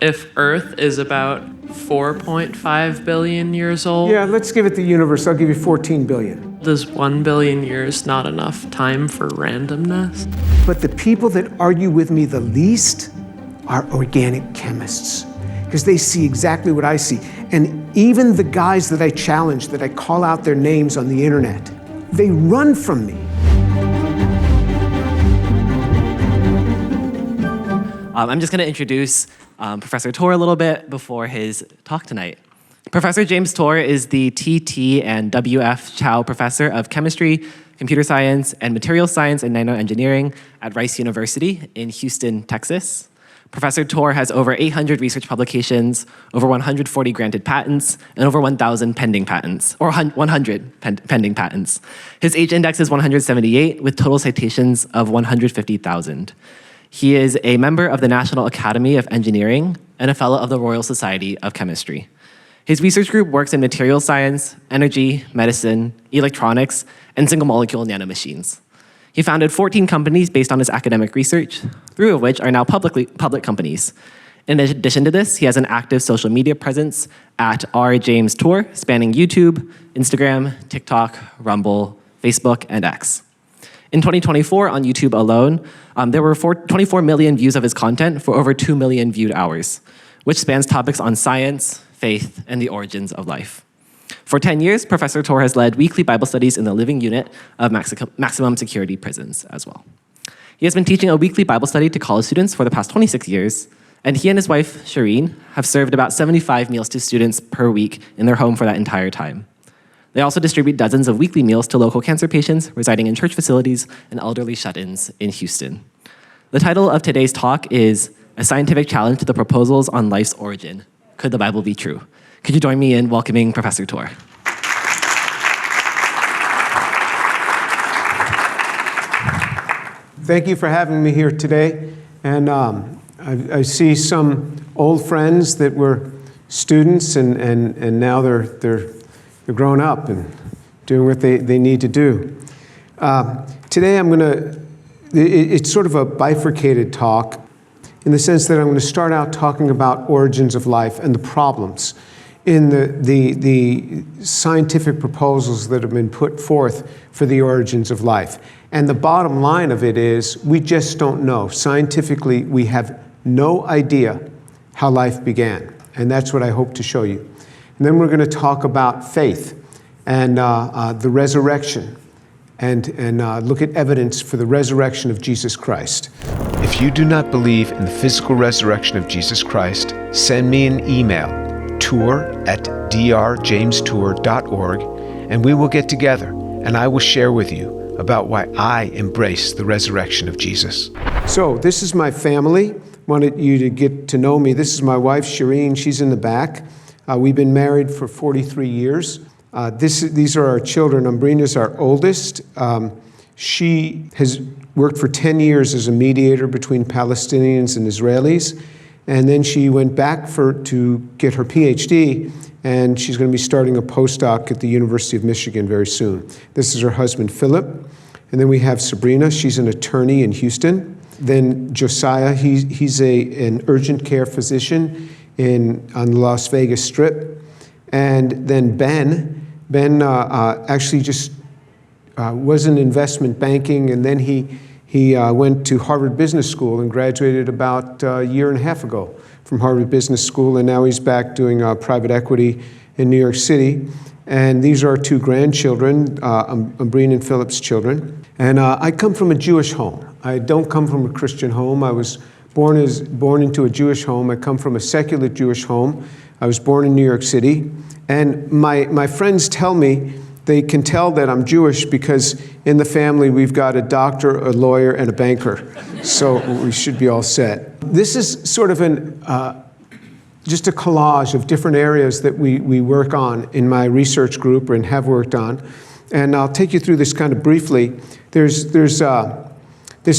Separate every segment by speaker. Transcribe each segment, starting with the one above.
Speaker 1: if Earth is about 4.5 billion years old?
Speaker 2: Yeah, let's give it the universe. I'll give you 14 billion.
Speaker 1: Does 1 billion years not enough time for randomness?
Speaker 2: But the people that argue with me the least are organic chemists, because they see exactly what I see. And even the guys that I challenge, that I call out their names on the internet, they run from me.
Speaker 3: I'm just going to introduce Professor Torr a little bit before his talk tonight. Professor James Torr is the TT and WF Chow Professor of Chemistry, Computer Science, and Materials Science and Nanoengineering at Rice University in Houston, Texas. Professor Torr has over 800 research publications, over 140 granted patents, and over 1,000 pending patents, or 100 pending patents. His H-index is 178, with total citations of 150,000. He is a member of the National Academy of Engineering and a fellow of the Royal Society of Chemistry. His research group works in materials science, energy, medicine, electronics, and single-molecule nanomachines. He founded 14 companies based on his academic research, 3 of which are now public companies. In addition to this, he has an active social media presence at @RJamesTorr, spanning YouTube, Instagram, TikTok, Rumble, Facebook, and X. In 2024, on YouTube alone, there were 24 million views of his content for over 2 million viewed hours, which spans topics on science, faith, and the origins of life. For 10 years, Professor Torr has led weekly Bible studies in the living unit of maximum security prisons as well. He has been teaching a weekly Bible study to college students for the past 26 years, and he and his wife, Shireen, have served about 75 meals to students per week in their home for that entire time. They also distribute dozens of weekly meals to local cancer patients residing in church facilities and elderly shut-ins in Houston. The title of today's talk is A Scientific Challenge to the Proposals on Life's Origin. Could the Bible be true? Could you join me in welcoming Professor Torr?
Speaker 2: Thank you for having me here today. And I see some old friends that were students, and now they're grown up and doing what they need to do. Today it's sort of a bifurcated talk in the sense that I'm going to start out talking about origins of life and the problems in the scientific proposals that have been put forth for the origins of life. And the bottom line of it is we just don't know. Scientifically, we have no idea how life began. And that's what I hope to show you. And then we're going to talk about faith and the resurrection and look at evidence for the resurrection of Jesus Christ.
Speaker 4: If you do not believe in the physical resurrection of Jesus Christ, send me an email, tour@drjamestour.org, and we will get together and I will share with you about why I embrace the resurrection of Jesus.
Speaker 2: So this is my family. Wanted you to get to know me. This is my wife, Shireen. She's in the back. We've been married for 43 years. These are our children. Brine is our oldest. She has worked for 10 years as a mediator between Palestinians and Israelis. And then she went back to get her PhD, and she's going to be starting a postdoc at the University of Michigan very soon. This is her husband, Philip. And then we have Sabrina. She's an attorney in Houston. Then Josiah, he's an urgent care physician on the Las Vegas Strip. And then Ben actually just was in investment banking, and then he went to Harvard Business School and graduated about a year and a half ago from Harvard Business School, and now he's back doing private equity in New York City. And these are our 2 grandchildren, Brine and Philip's children. And I come from a Jewish home. I don't come from a Christian home. I was born into a Jewish home. I come from a secular Jewish home. I was born in New York City. And my friends tell me they can tell that I'm Jewish because in the family we've got a doctor, a lawyer, and a banker. So we should be all set. This is sort of just a collage of different areas that we work on in my research group and have worked on. And I'll take you through this kind of briefly. There's this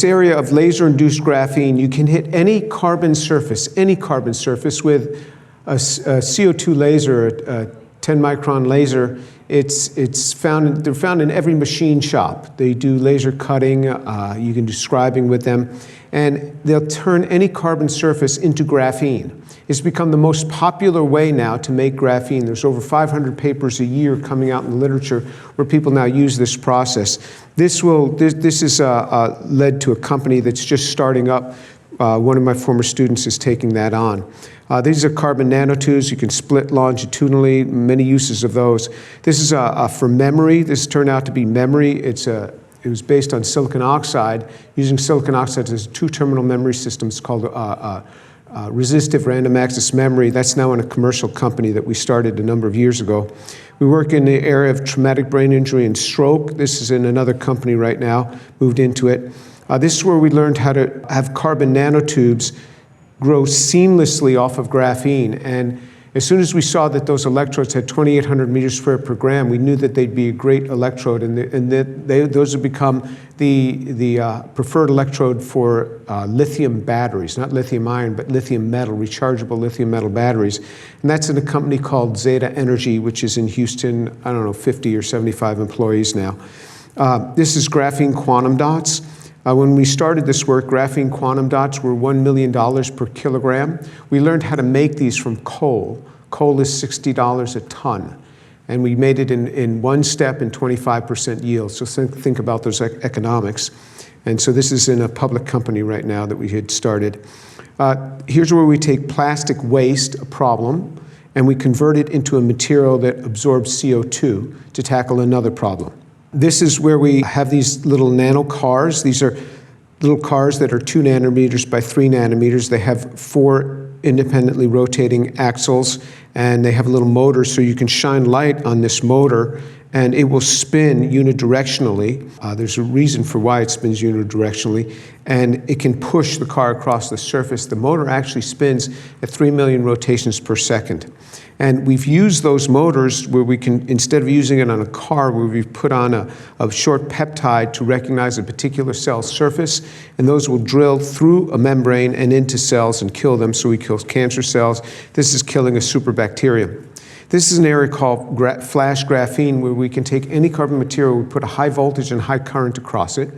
Speaker 2: area of laser-induced graphene. You can hit any carbon surface with a CO2 laser, a 10-micron laser. They're found in every machine shop. They do laser cutting, you can do scribing with them, and they'll turn any carbon surface into graphene. It's become the most popular way now to make graphene. There's over 500 papers a year coming out in the literature where people now use this process. This has led to a company that's just starting up. One of my former students is taking that on. These are carbon nanotubes. You can split longitudinally, many uses of those. This is for memory. This turned out to be memory. It was based on silicon oxide, using silicon oxide as a two-terminal memory system. It's called resistive random access memory. That's now in a commercial company that we started a number of years ago. We work in the area of traumatic brain injury and stroke. This is in another company right now, moved into it. This is where we learned how to have carbon nanotubes grow seamlessly off of graphene. And as soon as we saw that those electrodes had 2,800 meters squared per gram, we knew that they'd be a great electrode, and those have become the preferred electrode for lithium batteries, not lithium ion, but lithium metal, rechargeable lithium metal batteries. And that's in a company called Zeta Energy, which is in Houston, 50 or 75 employees now. This is graphene quantum dots. When we started this work, graphene quantum dots were $1 million per kilogram. We learned how to make these from coal. Coal is $60 a ton. And we made it in one step and 25% yield. So think about those economics. And so this is in a public company right now that we had started. Here's where we take plastic waste, a problem, and we convert it into a material that absorbs CO2 to tackle another problem. This is where we have these little nano cars. These are little cars that are 2 nanometers by 3 nanometers. They have 4 independently rotating axles, and they have a little motor, so you can shine light on this motor, and it will spin unidirectionally. There's a reason for why it spins unidirectionally, and it can push the car across the surface. The motor actually spins at 3 million rotations per second. And we've used those motors where we can, instead of using it on a car, where we've put on a short peptide to recognize a particular cell surface, and those will drill through a membrane and into cells and kill them, so we kill cancer cells. This is killing a superbacterium. This is an area called flash graphene, where we can take any carbon material, we put a high voltage and high current across it.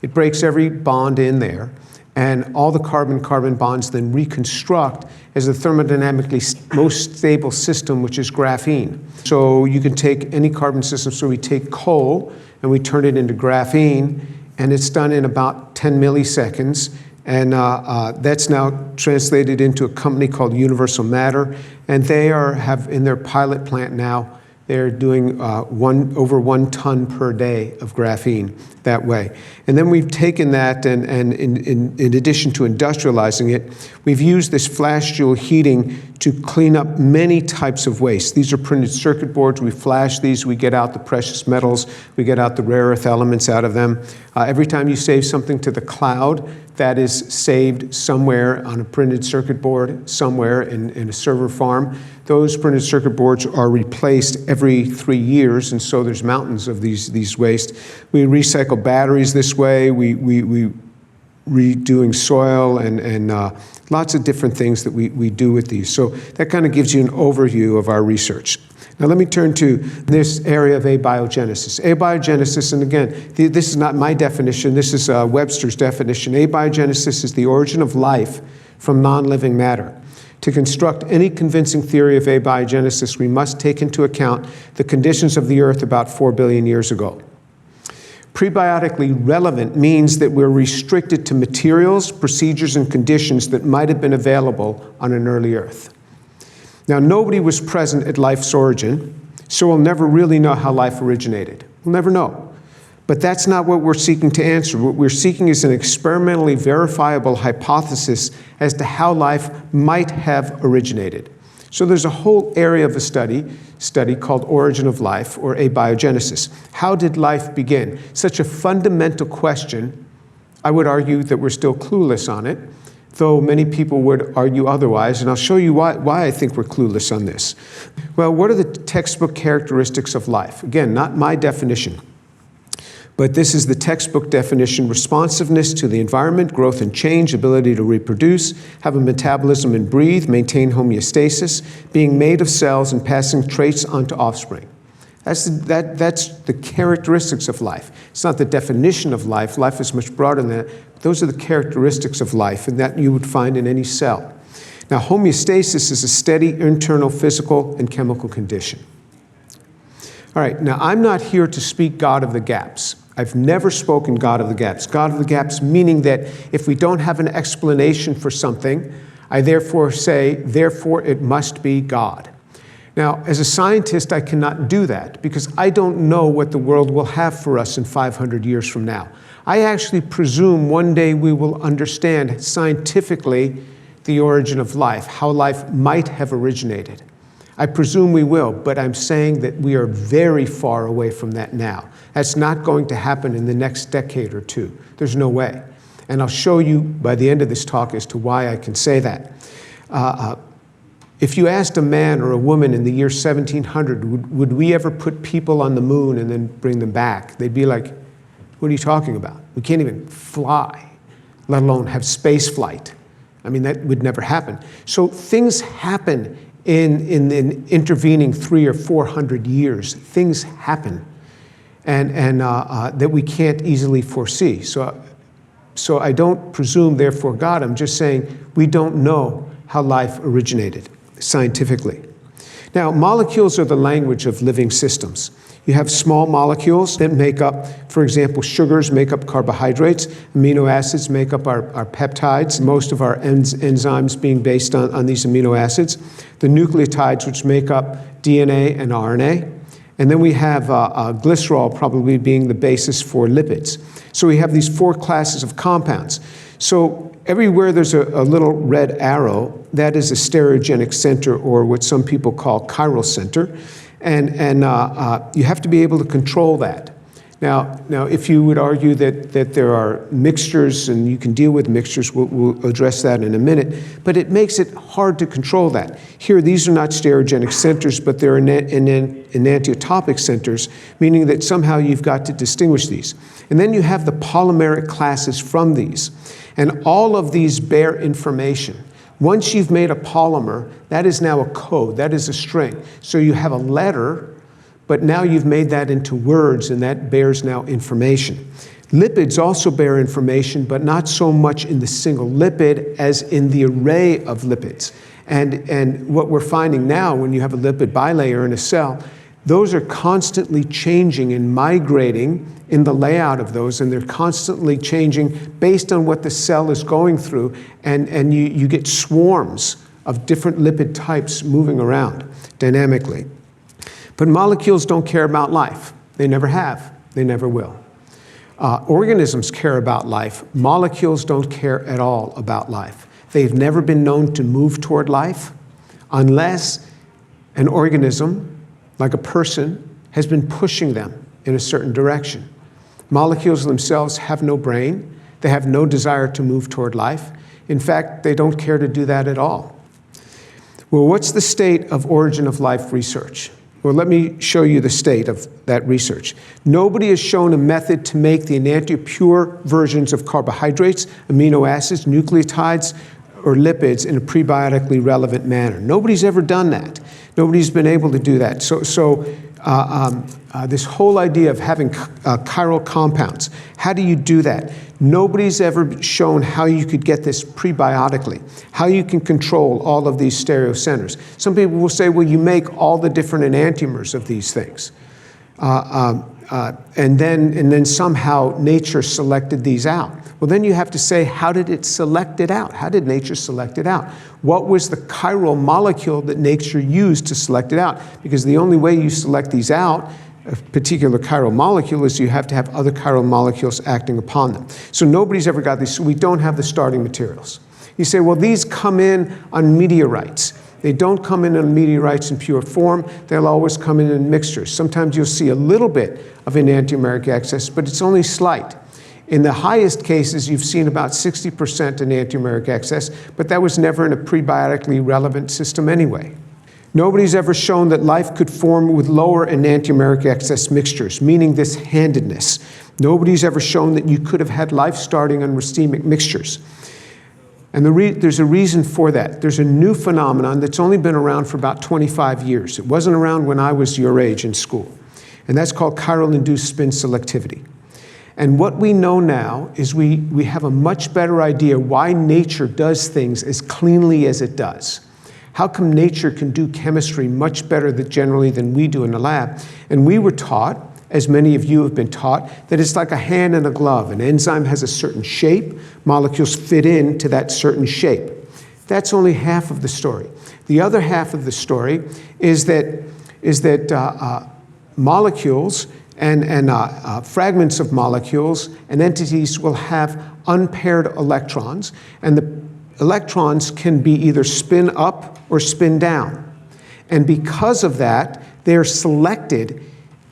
Speaker 2: It breaks every bond in there, and all the carbon-carbon bonds then reconstruct as the thermodynamically most stable system, which is graphene. So you can take any carbon system, so we take coal and we turn it into graphene, and it's done in about 10 milliseconds. And that's now translated into a company called Universal Matter, and they have in their pilot plant now, they're doing over 1 ton per day of graphene that way. And then we've taken that, and in addition to industrializing it, we've used this flash joule heating to clean up many types of waste. These are printed circuit boards. We flash these, we get out the precious metals, we get out the rare earth elements out of them. Every time you save something to the cloud, that is saved somewhere on a printed circuit board, somewhere in a server farm. Those printed circuit boards are replaced every 3 years, and so there's mountains of these waste. We recycle batteries this way. We redoing soil and lots of different things that we do with these. So that kind of gives you an overview of our research. Now let me turn to this area of abiogenesis. Abiogenesis, and again, this is not my definition, this is Webster's definition. Abiogenesis is the origin of life from non-living matter. To construct any convincing theory of abiogenesis, we must take into account the conditions of the Earth about 4 billion years ago. Prebiotically relevant means that we're restricted to materials, procedures, and conditions that might have been available on an early Earth. Now, nobody was present at life's origin, so we'll never really know how life originated. We'll never know. But that's not what we're seeking to answer. What we're seeking is an experimentally verifiable hypothesis as to how life might have originated. So there's a whole area of a study called origin of life, or abiogenesis. How did life begin? Such a fundamental question. I would argue that we're still clueless on it, though many people would argue otherwise, and I'll show you why I think we're clueless on this. Well, what are the textbook characteristics of life? Again, not my definition. But this is the textbook definition: responsiveness to the environment, growth and change, ability to reproduce, have a metabolism and breathe, maintain homeostasis, being made of cells and passing traits onto offspring. That's the characteristics of life. It's not the definition of life. Life is much broader than that. Those are the characteristics of life, and that you would find in any cell. Now, homeostasis is a steady internal physical and chemical condition. All right, now I'm not here to speak God of the gaps. I've never spoken God of the gaps. God of the gaps meaning that if we don't have an explanation for something, I therefore say, therefore it must be God. Now, as a scientist, I cannot do that because I don't know what the world will have for us in 500 years from now. I actually presume one day we will understand scientifically the origin of life, how life might have originated. I presume we will, but I'm saying that we are very far away from that now. That's not going to happen in the next decade or two. There's no way. And I'll show you by the end of this talk as to why I can say that. If you asked a man or a woman in the year 1700, would we ever put people on the moon and then bring them back? They'd be like, what are you talking about? We can't even fly, let alone have space flight. I mean, that would never happen. So things happen in the intervening 300 or 400 years. Things happen and that we can't easily foresee. So I don't presume, therefore, God. I'm just saying we don't know how life originated scientifically. Now, molecules are the language of living systems. You have small molecules that make up, for example, sugars make up carbohydrates, amino acids make up our peptides, most of our enzymes being based on these amino acids, the nucleotides which make up DNA and RNA, and then we have glycerol probably being the basis for lipids. So we have these four classes of compounds. So everywhere there's a little red arrow, that is a stereogenic center, or what some people call chiral center. And you have to be able to control that. Now, if you would argue that there are mixtures and you can deal with mixtures, we'll address that in a minute, but it makes it hard to control that. Here, these are not stereogenic centers, but they're enantiotopic centers, meaning that somehow you've got to distinguish these. And then you have the polymeric classes from these. And all of these bear information. Once you've made a polymer, that is now a code, that is a string. So you have a letter, but now you've made that into words, and that bears now information. Lipids also bear information, but not so much in the single lipid as in the array of lipids. And what we're finding now, when you have a lipid bilayer in a cell, those are constantly changing and migrating in the layout of those, and they're constantly changing based on what the cell is going through, and you get swarms of different lipid types moving around dynamically. But molecules don't care about life. They never have. They never will. Organisms care about life. Molecules don't care at all about life. They've never been known to move toward life unless an organism, like a person, has been pushing them in a certain direction. Molecules themselves have no brain. They have no desire to move toward life. In fact, they don't care to do that at all. Well, what's the state of origin of life research? Well, let me show you the state of that research. Nobody has shown a method to make the enantiopure versions of carbohydrates, amino acids, nucleotides, or lipids in a prebiotically relevant manner. Nobody's ever done that. Nobody's been able to do that. So this whole idea of having chiral compounds, how do you do that? Nobody's ever shown how you could get this prebiotically, how you can control all of these stereocenters. Some people will say, well, you make all the different enantiomers of these things. And then somehow nature selected these out. Well, then you have to say, how did it select it out? How did nature select it out? What was the chiral molecule that nature used to select it out? Because the only way you select these out, a particular chiral molecule, is you have to have other chiral molecules acting upon them. So nobody's ever got these, so we don't have the starting materials. You say, well, these come in on meteorites. They don't come in on meteorites in pure form. They'll always come in mixtures. Sometimes you'll see a little bit of enantiomeric excess, but it's only slight. In the highest cases, you've seen about 60% enantiomeric excess, but that was never in a prebiotically relevant system anyway. Nobody's ever shown that life could form with lower enantiomeric excess mixtures, meaning this handedness. Nobody's ever shown that you could have had life starting on racemic mixtures. And there's a reason for that. There's a new phenomenon that's only been around for about 25 years. It wasn't around when I was your age in school. And that's called chiral-induced spin selectivity. And what we know now is we have a much better idea why nature does things as cleanly as it does. How come nature can do chemistry much better generally than we do in the lab? And we were taught, as many of you have been taught, that it's like a hand and a glove. An enzyme has a certain shape, molecules fit into that certain shape. That's only half of the story. The other half of the story is that molecules and fragments of molecules and entities will have unpaired electrons, and the electrons can be either spin up or spin down. And because of that, they're selected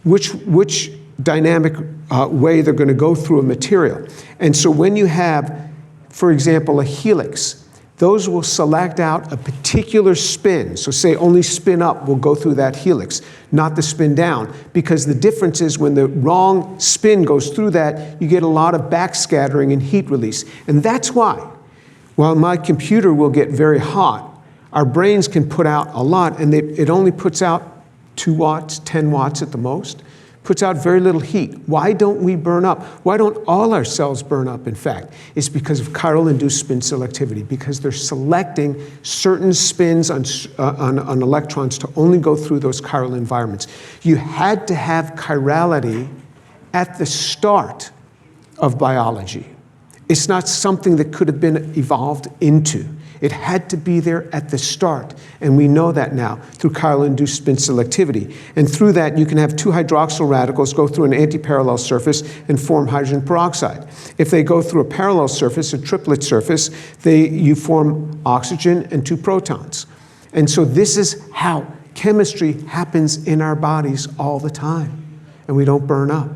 Speaker 2: which dynamic way they're going to go through a material. And so when you have, for example, a helix, those will select out a particular spin. So say only spin up will go through that helix, not the spin down, because the difference is when the wrong spin goes through that, you get a lot of backscattering and heat release. And that's why, while my computer will get very hot, our brains can put out a lot, and it only puts out 2 watts, 10 watts at the most, puts out very little heat. Why don't we burn up? Why don't all our cells burn up, in fact? It's because of chiral-induced spin selectivity, because they're selecting certain spins on electrons to only go through those chiral environments. You had to have chirality at the start of biology. It's not something that could have been evolved into. It had to be there at the start, and we know that now through chiral-induced spin selectivity. And through that, you can have 2 hydroxyl radicals go through an antiparallel surface and form hydrogen peroxide. If they go through a parallel surface, a triplet surface, you form oxygen and 2 protons. And so this is how chemistry happens in our bodies all the time, and we don't burn up.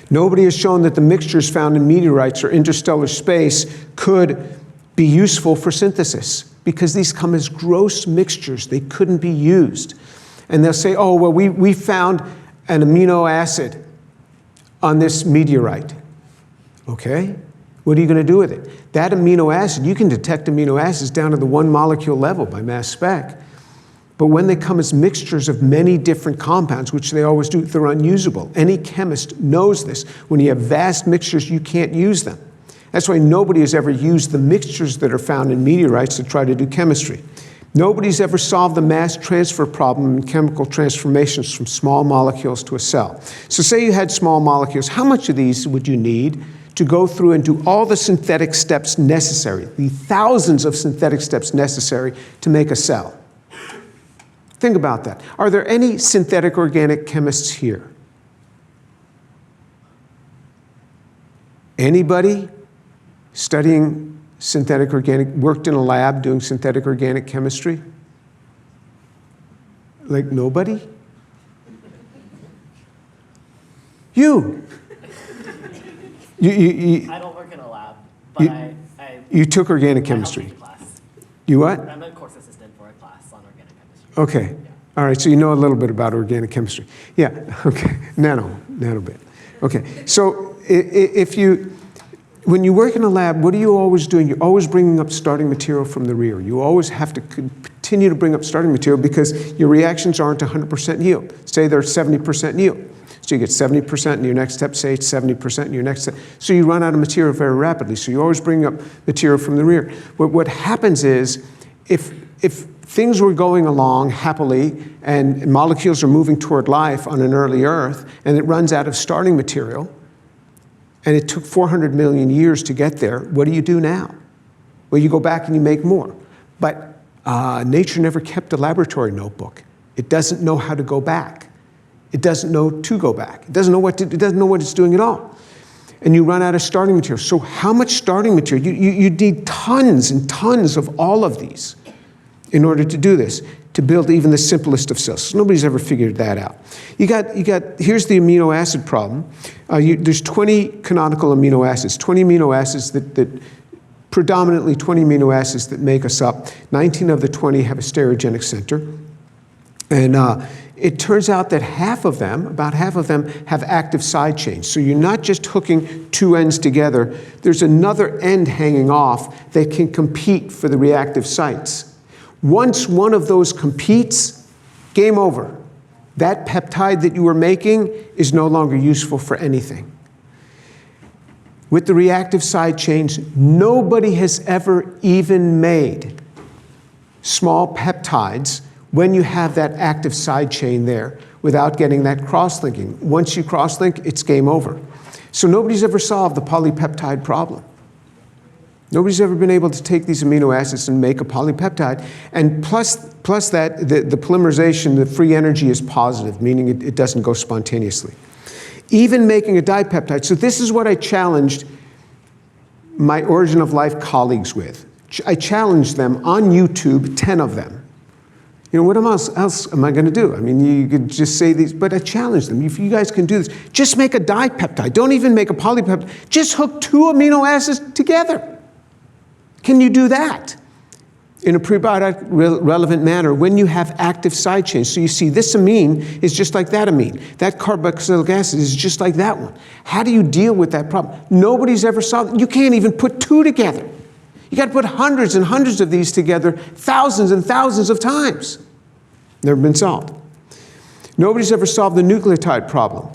Speaker 2: Nobody has shown that the mixtures found in meteorites or interstellar space could be useful for synthesis, because these come as gross mixtures. They couldn't be used. And they'll say, oh, well, we found an amino acid on this meteorite. Okay, what are you going to do with it? That amino acid, you can detect amino acids down to the 1 molecule level by mass spec. But when they come as mixtures of many different compounds, which they always do, they're unusable. Any chemist knows this. When you have vast mixtures, you can't use them. That's why nobody has ever used the mixtures that are found in meteorites to try to do chemistry. Nobody's ever solved the mass transfer problem in chemical transformations from small molecules to a cell. So say you had small molecules. How much of these would you need to go through and do all the synthetic steps necessary, the thousands of synthetic steps necessary to make a cell? Think about that. Are there any synthetic organic chemists here? Anybody studying synthetic organic, worked in a lab doing synthetic organic chemistry? Like nobody? You.
Speaker 3: I don't work in a lab, but
Speaker 2: you took organic chemistry.
Speaker 3: I helped teach a class.
Speaker 2: You what?
Speaker 3: I'm a course assistant for a class on organic chemistry.
Speaker 2: Okay. All right, so you know a little bit about organic chemistry. Yeah, okay, nano bit. Okay, so when you work in a lab, what are you always doing? You're always bringing up starting material from the rear. You always have to continue to bring up starting material because your reactions aren't 100% yield. Say they're 70% yield. So you get 70% in your next step, say it's 70% in your next step. So you run out of material very rapidly. So you always bring up material from the rear. What happens is, if things were going along happily and molecules are moving toward life on an early Earth, and it runs out of starting material, and it took 400 million years to get there, what do now? Well, you go back and you make more. But nature never kept a laboratory notebook. It doesn't know how to go back. It doesn't know to go back. It doesn't know what it's doing at all. And you run out of starting material. So how much starting material? You need tons and tons of all of these in order to do this, to build even the simplest of cells. So nobody's ever figured that out. Here's the amino acid problem. There's 20 canonical amino acids, 20 amino acids that predominantly 20 amino acids that make us up. 19 of the 20 have a stereogenic center. And it turns out that about half of them, have active side chains. So you're not just hooking two ends together, there's another end hanging off that can compete for the reactive sites. Once one of those competes, game over. That peptide that you were making is no longer useful for anything. With the reactive side chains, nobody has ever even made small peptides when you have that active side chain there without getting that cross-linking. Once you cross-link, it's game over. So nobody's ever solved the polypeptide problem. Nobody's ever been able to take these amino acids and make a polypeptide. And plus that, the polymerization, the free energy is positive, meaning it doesn't go spontaneously. Even making a dipeptide. So this is what I challenged my Origin of Life colleagues with. I challenged them on YouTube, 10 of them. You know, what else am I going to do? I mean, you could just say these, but I challenged them. If you guys can do this, just make a dipeptide. Don't even make a polypeptide. Just hook two amino acids together. Can you do that in a prebiotic relevant manner when you have active side chains? So you see this amine is just like that amine. That carboxylic acid is just like that one. How do you deal with that problem? Nobody's ever solved it. You can't even put two together. You got to put hundreds and hundreds of these together, thousands and thousands of times. Never been solved. Nobody's ever solved the nucleotide problem.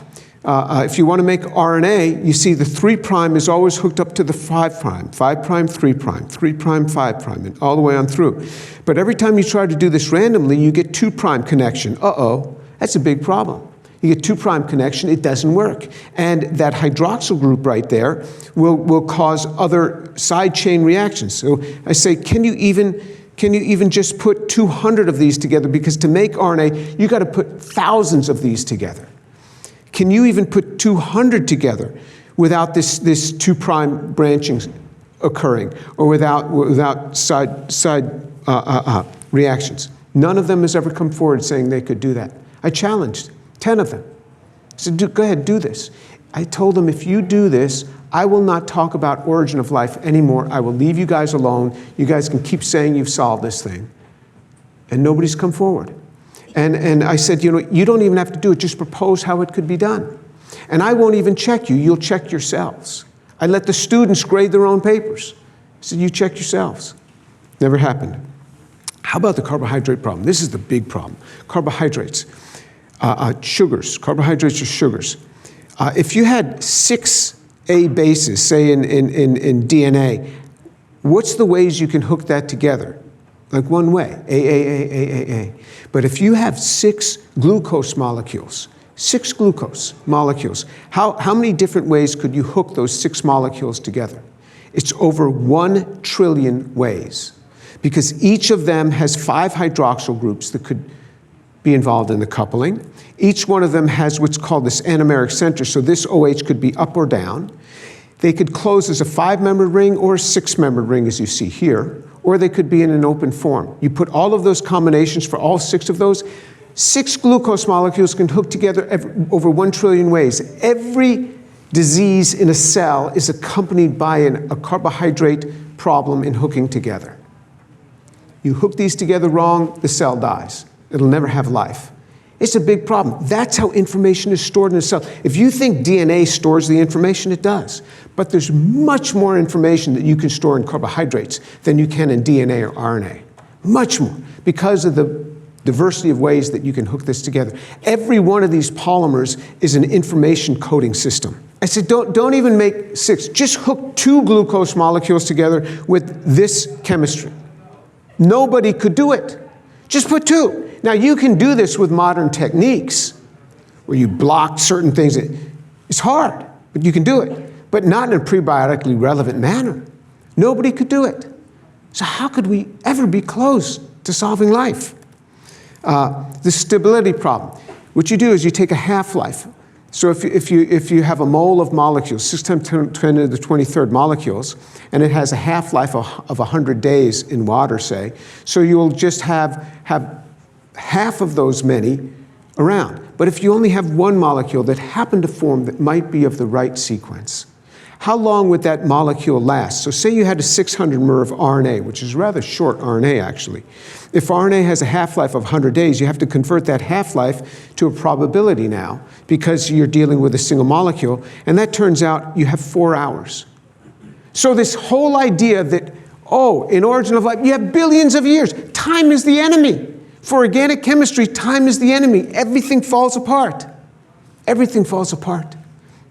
Speaker 2: If you want to make RNA, you see the 3' is always hooked up to the 5', 5', 3', 3', 5', and all the way on through. But every time you try to do this randomly, you get 2' connection. Uh-oh, that's a big problem. You get 2' connection, it doesn't work. And that hydroxyl group right there will cause other side chain reactions. So I say, can you even just put 200 of these together? Because to make RNA, you got to put thousands of these together. Can you even put 200 together without this 2' branching occurring, or without side reactions? None of them has ever come forward saying they could do that. I challenged 10 of them. I said, go ahead, do this. I told them, if you do this, I will not talk about Origin of Life anymore. I will leave you guys alone. You guys can keep saying you've solved this thing. And nobody's come forward. And I said, you know, you don't even have to do it. Just propose how it could be done. And I won't even check you. You'll check yourselves. I let the students grade their own papers. I said, you check yourselves. Never happened. How about the carbohydrate problem? This is the big problem. Carbohydrates. Sugars. Carbohydrates are sugars. If you had 6 A bases, say in DNA, what's the ways you can hook that together? Like one way, A. But if you have 6 glucose molecules, how many different ways could you hook those 6 molecules together? It's over 1 trillion ways, because each of them has 5 hydroxyl groups that could be involved in the coupling. Each one of them has what's called this anomeric center, so this OH could be up or down. They could close as a 5-membered ring or a 6-membered ring, as you see here, or they could be in an open form. You put all of those combinations for all 6 of those, 6 glucose molecules can hook together over 1 trillion ways. Every disease in a cell is accompanied by a carbohydrate problem in hooking together. You hook these together wrong, the cell dies. It'll never have life. It's a big problem. That's how information is stored in a cell. If you think DNA stores the information, it does. But there's much more information that you can store in carbohydrates than you can in DNA or RNA. Much more, because of the diversity of ways that you can hook this together. Every one of these polymers is an information coding system. I said, don't even make 6. Just hook 2 glucose molecules together with this chemistry. Nobody could do it. Just put 2. Now, you can do this with modern techniques where you block certain things. It's hard, but you can do it, but not in a prebiotically relevant manner. Nobody could do it. So how could we ever be close to solving life? The stability problem. What you do is you take a half-life. So if you have a mole of molecules, 6 times 10 to the 23rd molecules, and it has a half-life of 100 days in water, say, so you'll just have half of those many around. But if you only have 1 molecule that happened to form that might be of the right sequence, How long would that molecule last? So say you had a 600 mer of RNA, which is rather short RNA actually. If RNA has a half-life of 100 days, you have to convert that half-life to a probability now because you're dealing with a single molecule, and that turns out you have 4 hours. So this whole idea that, oh, in origin of life, you have billions of years. Time is the enemy. For organic chemistry, time is the enemy. Everything falls apart. Everything falls apart.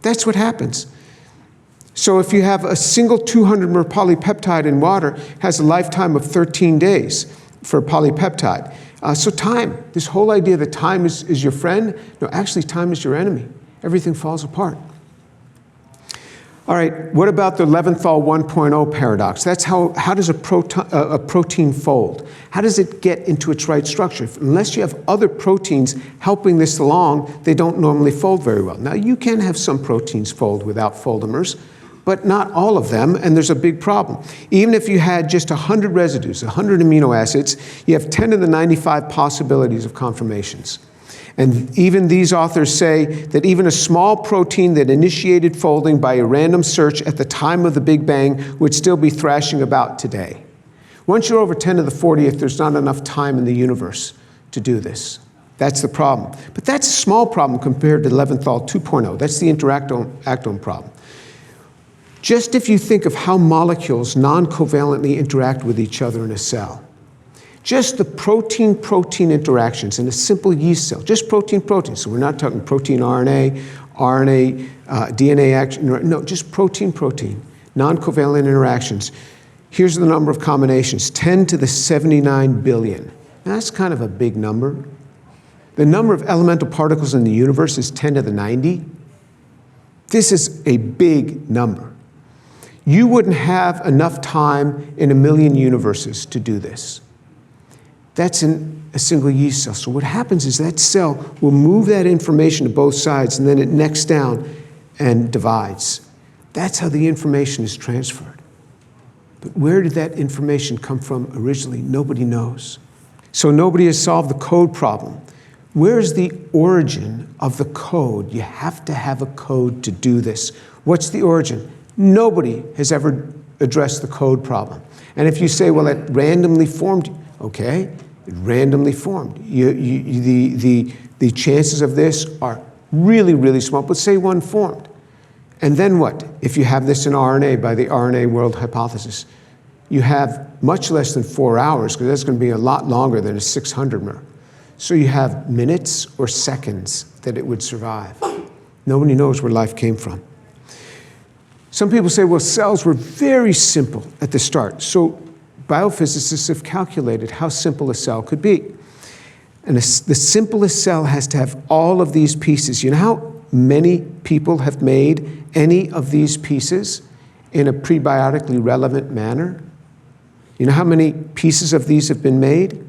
Speaker 2: That's what happens. So if you have a single 200 mer polypeptide in water, has a lifetime of 13 days for a polypeptide. So time, this whole idea that time is your friend, no, actually time is your enemy. Everything falls apart. All right, what about the Levinthal 1.0 paradox? That's how does a protein fold? How does it get into its right structure? Unless you have other proteins helping this along, they don't normally fold very well. Now, you can have some proteins fold without foldamers, but not all of them, and there's a big problem. Even if you had just 100 residues, 100 amino acids, you have 10 to the 95 possibilities of conformations. And even these authors say that even a small protein that initiated folding by a random search at the time of the Big Bang would still be thrashing about today. Once you're over 10 to the 40th, there's not enough time in the universe to do this. That's the problem. But that's a small problem compared to Levinthal 2.0. That's the interactome problem. Just if you think of how molecules non-covalently interact with each other in a cell, just the protein-protein interactions in a simple yeast cell, just protein-protein. So we're not talking protein RNA, DNA action, no, just protein-protein, non-covalent interactions. Here's the number of combinations, 10 to the 79 billion. Now, that's kind of a big number. The number of elemental particles in the universe is 10 to the 90. This is a big number. You wouldn't have enough time in a million universes to do this. That's in a single yeast cell. So what happens is that cell will move that information to both sides, and then it necks down and divides. That's how the information is transferred. But where did that information come from originally? Nobody knows. So nobody has solved the code problem. Where's the origin of the code? You have to have a code to do this. What's the origin? Nobody has ever addressed the code problem. And if you say, well, it randomly formed, okay, it randomly formed. The chances of this are really, really small, but say one formed. And then what? If you have this in RNA by the RNA world hypothesis, you have much less than 4 hours, because that's going to be a lot longer than a 600 mer. So you have minutes or seconds that it would survive. Nobody knows where life came from. Some people say, well, cells were very simple at the start. So biophysicists have calculated how simple a cell could be. And the simplest cell has to have all of these pieces. You know how many people have made any of these pieces in a prebiotically relevant manner? You know how many pieces of these have been made?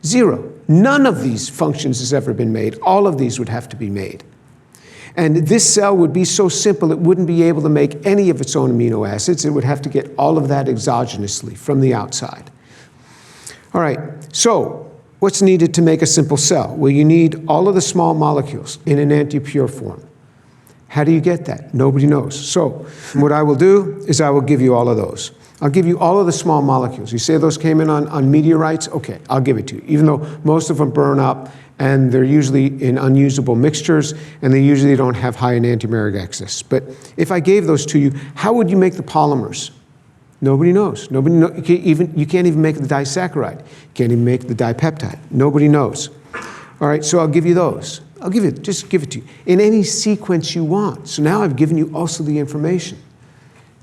Speaker 2: 0. None of these functions has ever been made. All of these would have to be made. And this cell would be so simple it wouldn't be able to make any of its own amino acids. It would have to get all of that exogenously from the outside. All right, so what's needed to make a simple cell? Well, you need all of the small molecules in an anti-pure form. How do you get that? Nobody knows. So what I will do is I will give you all of those. I'll give you all of the small molecules. You say those came in on meteorites? Okay, I'll give it to you, even though most of them burn up and they're usually in unusable mixtures and they usually don't have high enantiomeric excess. But if I gave those to you, how would you make the polymers? Nobody knows. You can't even make the disaccharide. You can't even make the dipeptide. Nobody knows. All right, so I'll give you those. Just give it to you in any sequence you want. So now I've given you also the information.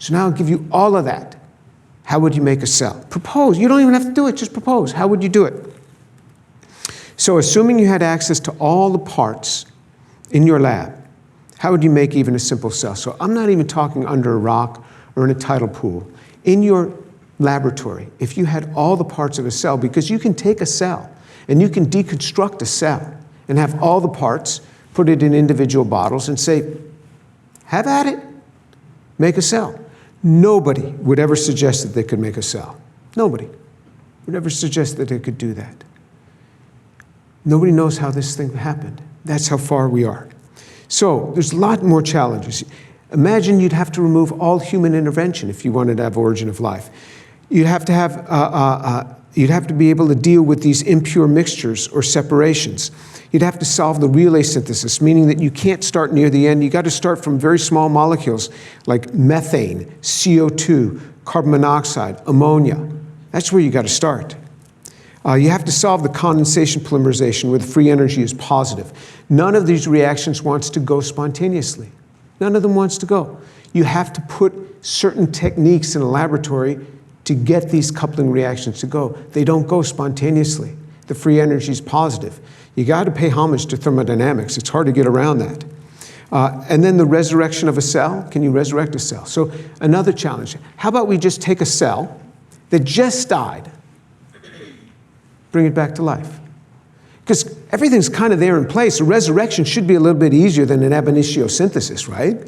Speaker 2: So now I'll give you all of that. How would you make a cell? Propose. You don't even have to do it, just propose. How would you do it? So assuming you had access to all the parts in your lab, how would you make even a simple cell? So I'm not even talking under a rock or in a tidal pool. In your laboratory, if you had all the parts of a cell, because you can take a cell and you can deconstruct a cell and have all the parts, put it in individual bottles and say, have at it, make a cell. Nobody would ever suggest that they could make a cell. Nobody would ever suggest that they could do that. Nobody knows how this thing happened. That's how far we are. So there's a lot more challenges. Imagine you'd have to remove all human intervention if you wanted to have origin of life. You'd have to be able to deal with these impure mixtures or separations. You'd have to solve the relay synthesis, meaning that you can't start near the end. You got to start from very small molecules like methane, CO2, carbon monoxide, ammonia. That's where you got to start. You have to solve the condensation polymerization where the free energy is positive. None of these reactions wants to go spontaneously. None of them wants to go. You have to put certain techniques in a laboratory to get these coupling reactions to go. They don't go spontaneously. The free energy is positive. You got to pay homage to thermodynamics. It's hard to get around that. And then the resurrection of a cell. Can you resurrect a cell? So another challenge. How about we just take a cell that just died, bring it back to life? Because everything's kind of there in place. A resurrection should be a little bit easier than an ab initio synthesis, right?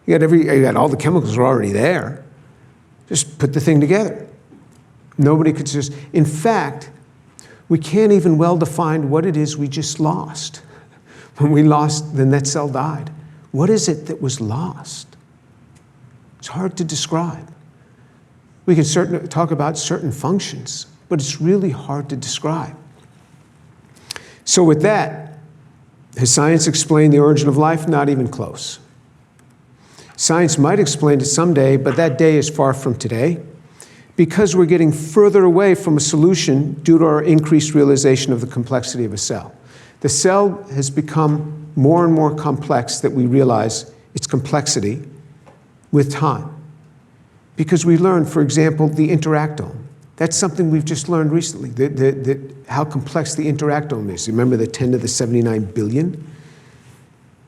Speaker 2: You got all the chemicals are already there. Just put the thing together. Nobody could just. In fact, we can't even well define what it is we just lost. When we lost, then that cell died. What is it that was lost? It's hard to describe. We can talk about certain functions, but it's really hard to describe. So with that, has science explained the origin of life? Not even close. Science might explain it someday, but that day is far from today because we're getting further away from a solution due to our increased realization of the complexity of a cell. The cell has become more and more complex that we realize its complexity with time. Because we learned, for example, the interactome. That's something we've just learned recently, how complex the interactome is. Remember the 10 to the 79 billion?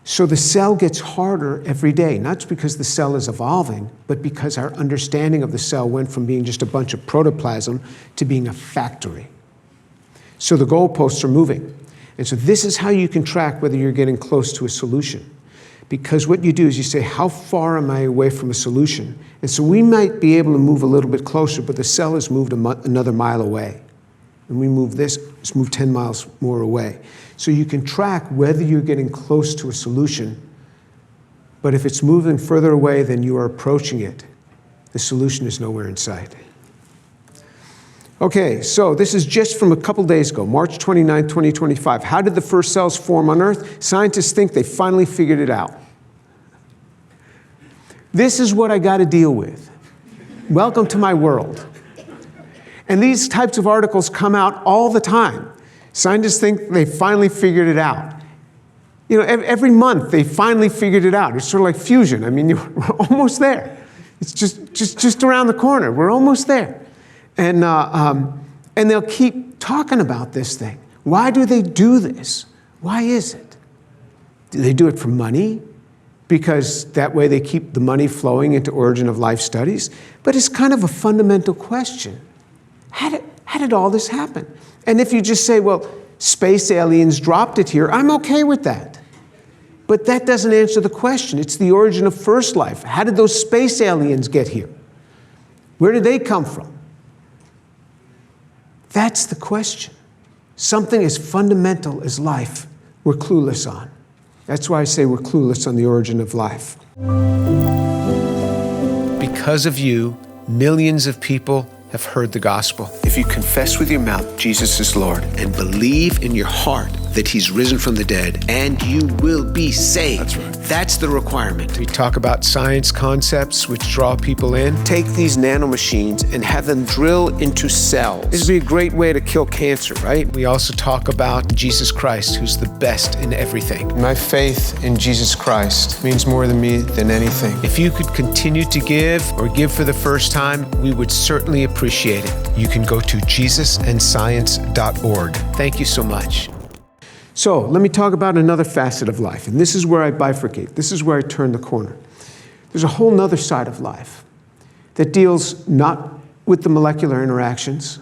Speaker 2: So the cell gets harder every day, not just because the cell is evolving, but because our understanding of the cell went from being just a bunch of protoplasm to being a factory. So the goalposts are moving. And so this is how you can track whether you're getting close to a solution. Because what you do is you say, how far am I away from a solution? And so we might be able to move a little bit closer, but the cell has moved another mile away. And we move this, it's moved 10 miles more away. So you can track whether you're getting close to a solution, but if it's moving further away than you are approaching it, the solution is nowhere in sight. Okay, so this is just from a couple days ago, March 29, 2025. How did the first cells form on Earth? Scientists think they finally figured it out. This is what I got to deal with. Welcome to my world. And these types of articles come out all the time. Scientists think they finally figured it out. You know, every month they finally figured it out. It's sort of like fusion. I mean, we're almost there. It's just around the corner. We're almost there. And they'll keep talking about this thing. Why do they do this? Why is it? Do they do it for money? Because that way they keep the money flowing into origin of life studies? But it's kind of a fundamental question. How did all this happen? And if you just say, well, space aliens dropped it here, I'm okay with that. But that doesn't answer the question. It's the origin of first life. How did those space aliens get here? Where did they come from? That's the question. Something as fundamental as life, we're clueless on. That's why I say we're clueless on the origin of life.
Speaker 4: Because of you, millions of people have heard the gospel. If you confess with your mouth Jesus is Lord and believe in your heart that he's risen from the dead, and you will be saved. That's right. That's the requirement. We talk about science concepts which draw people in. Take these nanomachines and have them drill into cells. This would be a great way to kill cancer, right? We also talk about Jesus Christ, who's the best in everything.
Speaker 2: My faith in Jesus Christ means more to me than anything.
Speaker 4: If you could continue to give or give for the first time, we would certainly appreciate it. You can go to jesusandscience.org. Thank you so much.
Speaker 2: So let me talk about another facet of life. And this is where I bifurcate. This is where I turn the corner. There's a whole nother side of life that deals not with the molecular interactions,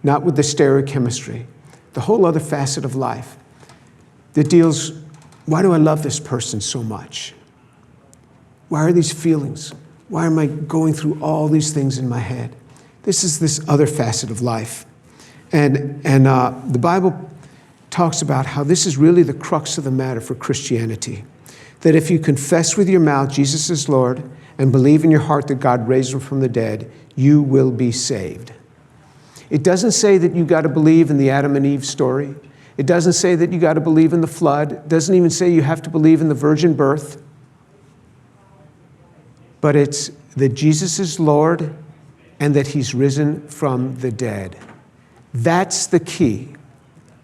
Speaker 2: not with the stereochemistry, the whole other facet of life that deals, why do I love this person so much? Why are these feelings? Why am I going through all these things in my head? This is this other facet of life. And the Bible talks about how this is really the crux of the matter for Christianity. that if you confess with your mouth Jesus is Lord and believe in your heart that God raised him from the dead, you will be saved. It doesn't say that you got to believe in the Adam and Eve story. It doesn't say that you got to believe in the flood. It doesn't even say you have to believe in the virgin birth. But it's that Jesus is Lord and that he's risen from the dead. That's the key.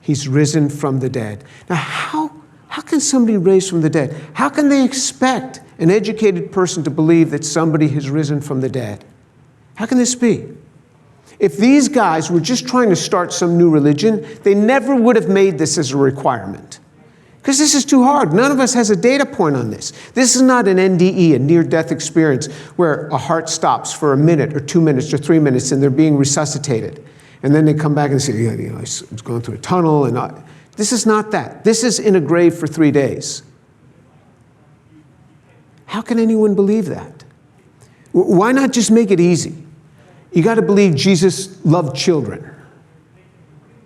Speaker 2: He's risen from the dead. Now, how can somebody raise from the dead? How can they expect an educated person to believe that somebody has risen from the dead? How can this be? If these guys were just trying to start some new religion, they never would have made this as a requirement. Because this is too hard. None of us has a data point on this. This is not an NDE, a near-death experience, where a heart stops for a minute or 2 minutes or 3 minutes and they're being resuscitated. And then they come back and say, yeah, you know, I was going through a tunnel. This is not that. This is in a grave for 3 days. How can anyone believe that? Why not just make it easy? You got to believe Jesus loved children.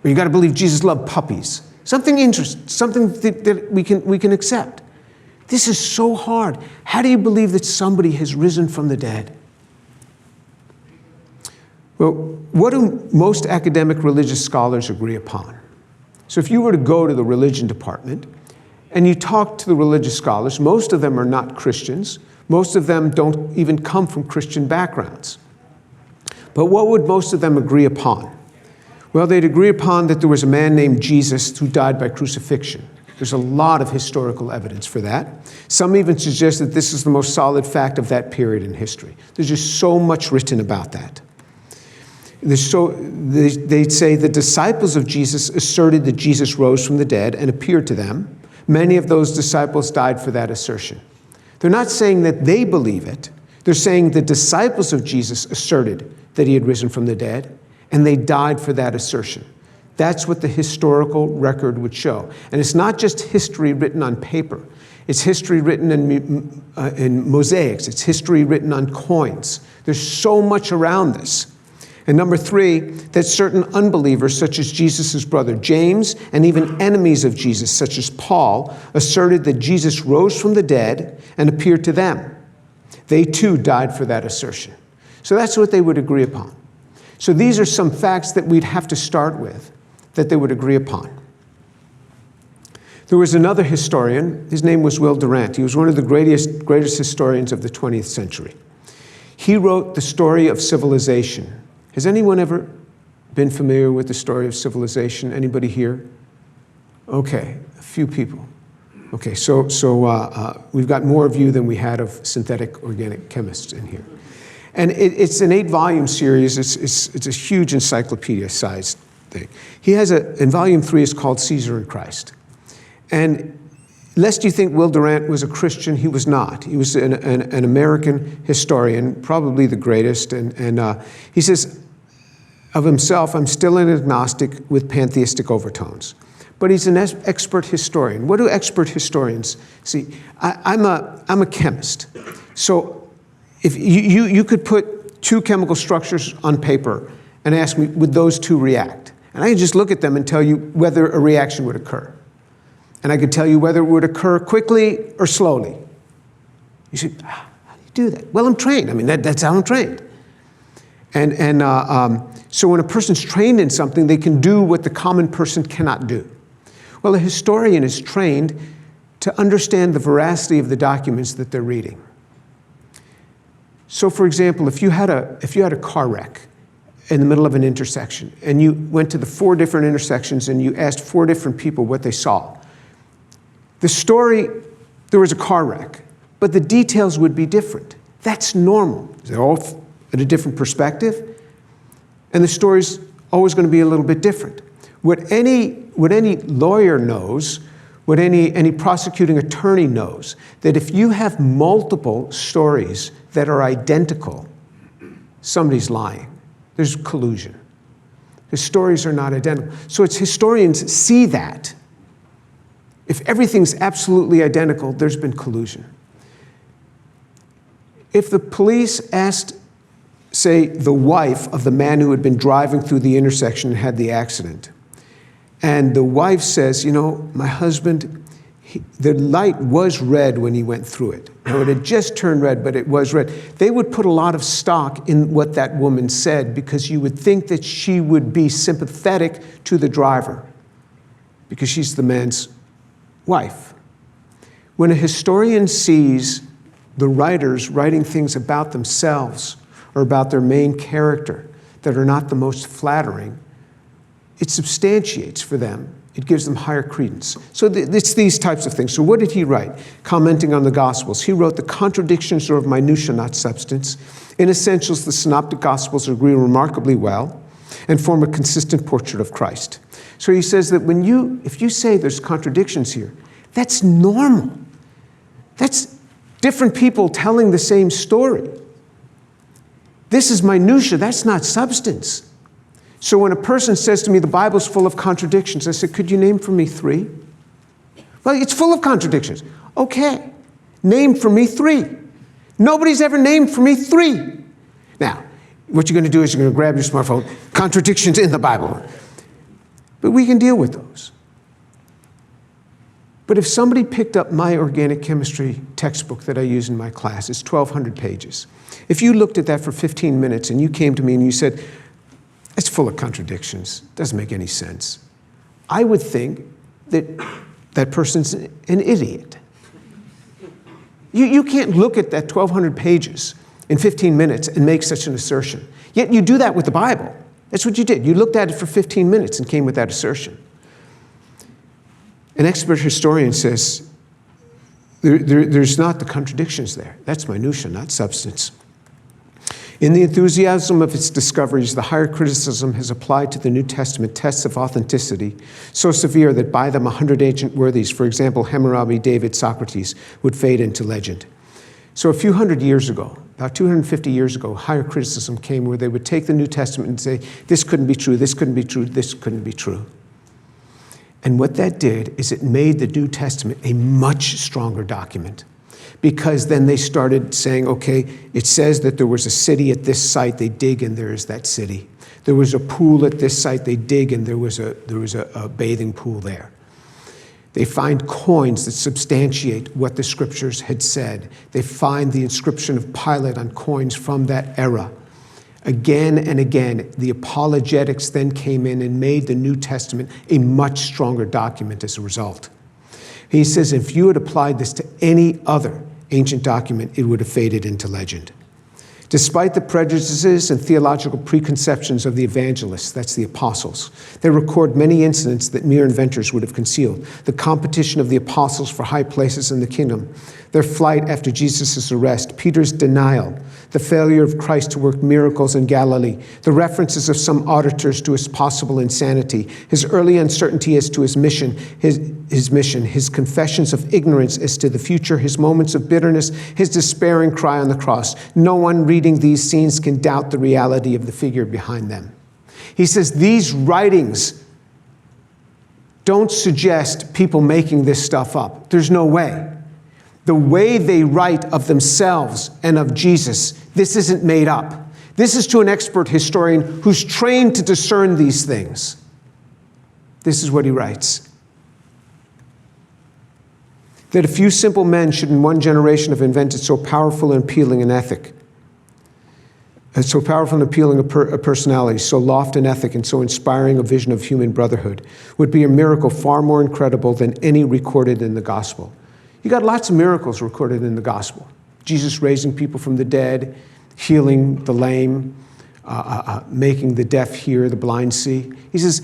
Speaker 2: Or you got to believe Jesus loved puppies. Something interesting, something that we can accept. This is so hard. How do you believe that somebody has risen from the dead? Well, what do most academic religious scholars agree upon? So if you were to go to the religion department and you talk to the religious scholars, most of them are not Christians. Most of them don't even come from Christian backgrounds. But what would most of them agree upon? Well, they'd agree upon that there was a man named Jesus who died by crucifixion. There's a lot of historical evidence for that. Some even suggest that this is the most solid fact of that period in history. There's just so much written about that. They'd say the disciples of Jesus asserted that Jesus rose from the dead and appeared to them. Many of those disciples died for that assertion. They're not saying that they believe it. They're saying the disciples of Jesus asserted that he had risen from the dead, and they died for that assertion. That's what the historical record would show. And it's not just history written on paper. It's history written in mosaics. It's history written on coins. There's so much around this. And number three, that certain unbelievers, such as Jesus' brother James, and even enemies of Jesus, such as Paul, asserted that Jesus rose from the dead and appeared to them. They too died for that assertion. So that's what they would agree upon. So these are some facts that we'd have to start with, that they would agree upon. There was another historian. His name was Will Durant. He was one of the greatest historians of the 20th century. He wrote The Story of Civilization. Has anyone ever been familiar with the story of civilization? Anybody here? Okay, a few people. Okay, so we've got more of you than we had of synthetic organic chemists in here. And it's an 8-volume series. It's a huge encyclopedia-sized thing. He has in volume 3, it's called Caesar and Christ. And lest you think Will Durant was a Christian, he was not. He was an American historian, probably the greatest. And he says of himself, I'm still an agnostic with pantheistic overtones. But he's an expert historian. What do expert historians see? I'm a chemist. So if you could put 2 chemical structures on paper and ask me, would those 2 react? And I could just look at them and tell you whether a reaction would occur. And I could tell you whether it would occur quickly or slowly. You say, how do you do that? Well, I'm trained. I mean, that's how I'm trained. So when a person's trained in something, they can do what the common person cannot do. Well, a historian is trained to understand the veracity of the documents that they're reading. So, for example, if you had a car wreck in the middle of an intersection, and you went to the 4 different intersections and you asked 4 different people what they saw, the story, there was a car wreck, but the details would be different. That's normal. They're all at a different perspective, and the story's always going to be a little bit different. What any lawyer knows, what any prosecuting attorney knows, that if you have multiple stories that are identical, somebody's lying. There's collusion. The stories are not identical. So it's historians see that. If everything's absolutely identical, there's been collusion. If the police asked, say, the wife of the man who had been driving through the intersection and had the accident, and the wife says, you know, my husband, The light was red when he went through it. Now, it had just turned red, but it was red. They would put a lot of stock in what that woman said because you would think that she would be sympathetic to the driver because she's the man's wife. When a historian sees the writers writing things about themselves or about their main character that are not the most flattering, it substantiates for them. It gives them higher credence. So it's these types of things. So what did he write? Commenting on the Gospels, he wrote, the contradictions are of minutia, not substance. In essentials, the synoptic Gospels agree remarkably well and form a consistent portrait of Christ. So he says that if you say there's contradictions here, that's normal. That's different people telling the same story. This is minutia, that's not substance. So when a person says to me, the Bible's full of contradictions, I said, could you name for me 3? Well, it's full of contradictions. Okay, name for me 3. Nobody's ever named for me 3. Now, what you're going to do is you're going to grab your smartphone, contradictions in the Bible. But we can deal with those. But if somebody picked up my organic chemistry textbook that I use in my class, it's 1,200 pages. If you looked at that for 15 minutes and you came to me and you said, it's full of contradictions, doesn't make any sense, I would think that that person's an idiot. You can't look at that 1,200 pages in 15 minutes and make such an assertion. Yet you do that with the Bible. That's what you did. You looked at it for 15 minutes and came with that assertion. An expert historian says, there's not the contradictions there. That's minutia, not substance. In the enthusiasm of its discoveries, the higher criticism has applied to the New Testament tests of authenticity so severe that by them 100 ancient worthies, for example, Hammurabi, David, Socrates, would fade into legend. So a few hundred years ago, about 250 years ago, higher criticism came where they would take the New Testament and say, this couldn't be true, this couldn't be true, this couldn't be true. And what that did is it made the New Testament a much stronger document. Because then they started saying, okay, it says that there was a city at this site, they dig and there is that city. There was a pool at this site, they dig and there was a bathing pool there. They find coins that substantiate what the scriptures had said. They find the inscription of Pilate on coins from that era. Again and again, the apologetics then came in and made the New Testament a much stronger document as a result. He says if you had applied this to any other ancient document, it would have faded into legend. Despite the prejudices and theological preconceptions of the evangelists, that's the apostles, they record many incidents that mere inventors would have concealed. The competition of the apostles for high places in the kingdom, their flight after Jesus' arrest, Peter's denial, the failure of Christ to work miracles in Galilee, the references of some auditors to his possible insanity, his early uncertainty as to his mission, his confessions of ignorance as to the future, his moments of bitterness, his despairing cry on the cross. No one reading these scenes can doubt the reality of the figure behind them. He says these writings don't suggest people making this stuff up. There's no way. The way they write of themselves and of Jesus, this isn't made up. This is to an expert historian who's trained to discern these things. This is what he writes. That a few simple men should in one generation have invented so powerful and appealing an ethic, so powerful and appealing a personality, so loft an ethic, and so inspiring a vision of human brotherhood, would be a miracle far more incredible than any recorded in the gospel. You got lots of miracles recorded in the gospel. Jesus raising people from the dead, healing the lame, making the deaf hear, the blind see. He says,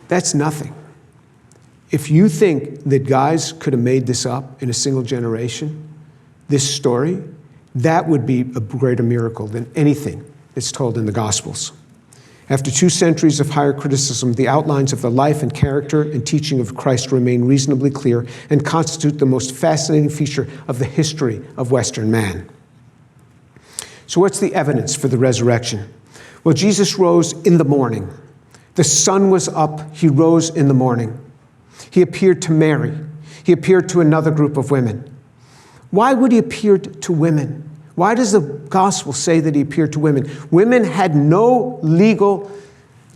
Speaker 2: that's nothing. If you think that guys could have made this up in a single generation, this story, that would be a greater miracle than anything that's told in the Gospels. After 2 centuries of higher criticism, the outlines of the life and character and teaching of Christ remain reasonably clear and constitute the most fascinating feature of the history of Western man. So what's the evidence for the resurrection? Well, Jesus rose in the morning. The sun was up, he rose in the morning. He appeared to Mary. He appeared to another group of women. Why would he appear to women? Why does the gospel say that he appeared to women? Women had no legal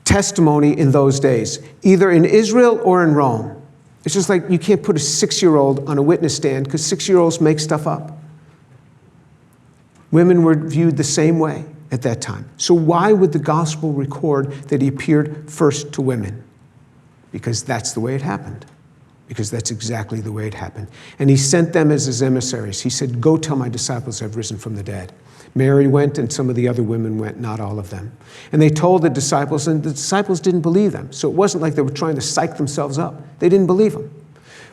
Speaker 2: testimony in those days, either in Israel or in Rome. It's just like you can't put a 6-year-old on a witness stand because 6-year-olds make stuff up. Women were viewed the same way at that time. So why would the gospel record that he appeared first to women? Because that's the way it happened. Because that's exactly the way it happened. And he sent them as his emissaries. He said, go tell my disciples I've risen from the dead. Mary went and some of the other women went, not all of them. And they told the disciples, and the disciples didn't believe them. So it wasn't like they were trying to psych themselves up. They didn't believe them.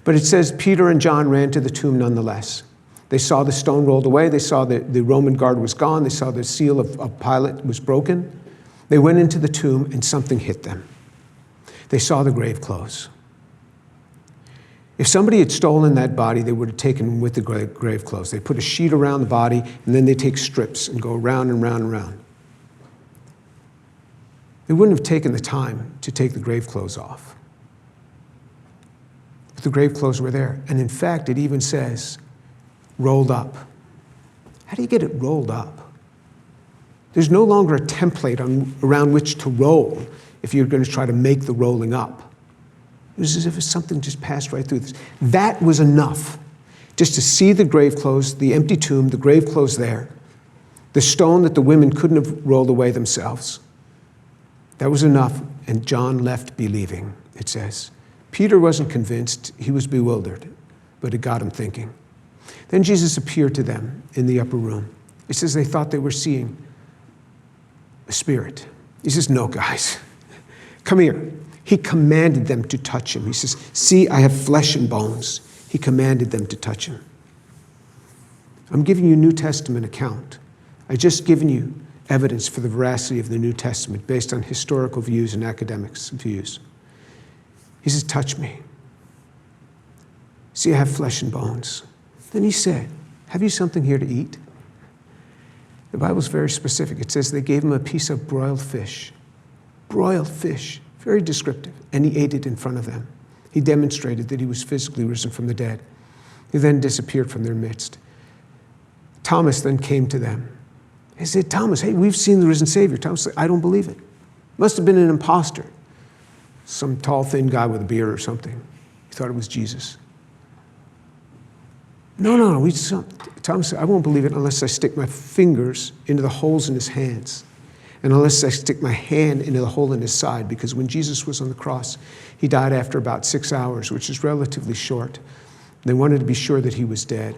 Speaker 2: But it says Peter and John ran to the tomb nonetheless. They saw the stone rolled away. They saw that the Roman guard was gone. They saw the seal of Pilate was broken. They went into the tomb and something hit them. They saw the grave clothes. If somebody had stolen that body, they would have taken with the grave clothes. They put a sheet around the body, and then they take strips and go round and round and round. They wouldn't have taken the time to take the grave clothes off. But the grave clothes were there. And in fact, it even says, rolled up. How do you get it rolled up? There's no longer a template around which to roll if you're going to try to make the rolling up. It was as if something just passed right through this. That was enough just to see the grave clothes, the empty tomb, the grave clothes there, the stone that the women couldn't have rolled away themselves. That was enough, and John left believing, it says. Peter wasn't convinced, he was bewildered, but it got him thinking. Then Jesus appeared to them in the upper room. It says they thought they were seeing a spirit. He says, no, guys, come here. He commanded them to touch him. He says, see, I have flesh and bones. He commanded them to touch him. I'm giving you a New Testament account. I just given you evidence for the veracity of the New Testament based on historical views and academics' views. He says, touch me. See, I have flesh and bones. Then he said, have you something here to eat? The Bible's very specific. It says they gave him a piece of broiled fish. Broiled fish. Very descriptive. And he ate it in front of them. He demonstrated that he was physically risen from the dead. He then disappeared from their midst. Thomas then came to them. He said, Thomas, hey, we've seen the risen Savior. Thomas said, I don't believe it. Must have been an imposter. Some tall, thin guy with a beard or something. He thought it was Jesus. No. Thomas said, I won't believe it unless I stick my fingers into the holes in his hands. And unless I stick my hand into the hole in his side, because when Jesus was on the cross, he died after about 6 hours, which is relatively short. They wanted to be sure that he was dead.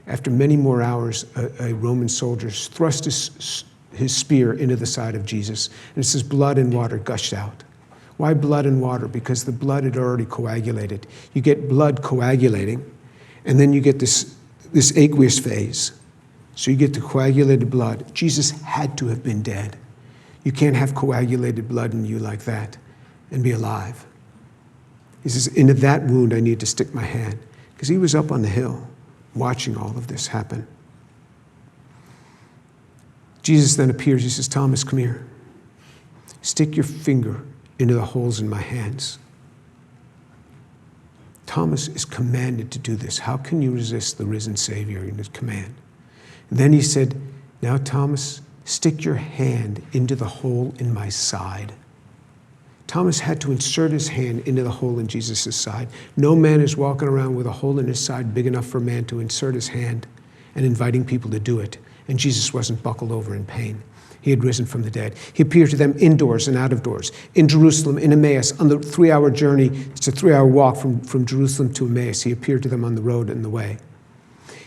Speaker 2: After many more hours, a Roman soldier thrust his spear into the side of Jesus, and it says blood and water gushed out. Why blood and water? Because the blood had already coagulated. You get blood coagulating, and then you get this aqueous phase. So you get the coagulated blood. Jesus had to have been dead. You can't have coagulated blood in you like that and be alive. He says, into that wound I need to stick my hand. Because he was up on the hill watching all of this happen. Jesus then appears. He says, Thomas, come here. Stick your finger into the holes in my hands. Thomas is commanded to do this. How can you resist the risen Savior in his command? And then he said, now, Thomas, stick your hand into the hole in my side. Thomas had to insert his hand into the hole in Jesus' side. No man is walking around with a hole in his side big enough for a man to insert his hand and inviting people to do it. And Jesus wasn't buckled over in pain. He had risen from the dead. He appeared to them indoors and out of doors, in Jerusalem, in Emmaus, on the 3-hour journey. It's a 3-hour walk from Jerusalem to Emmaus. He appeared to them on the road and the way.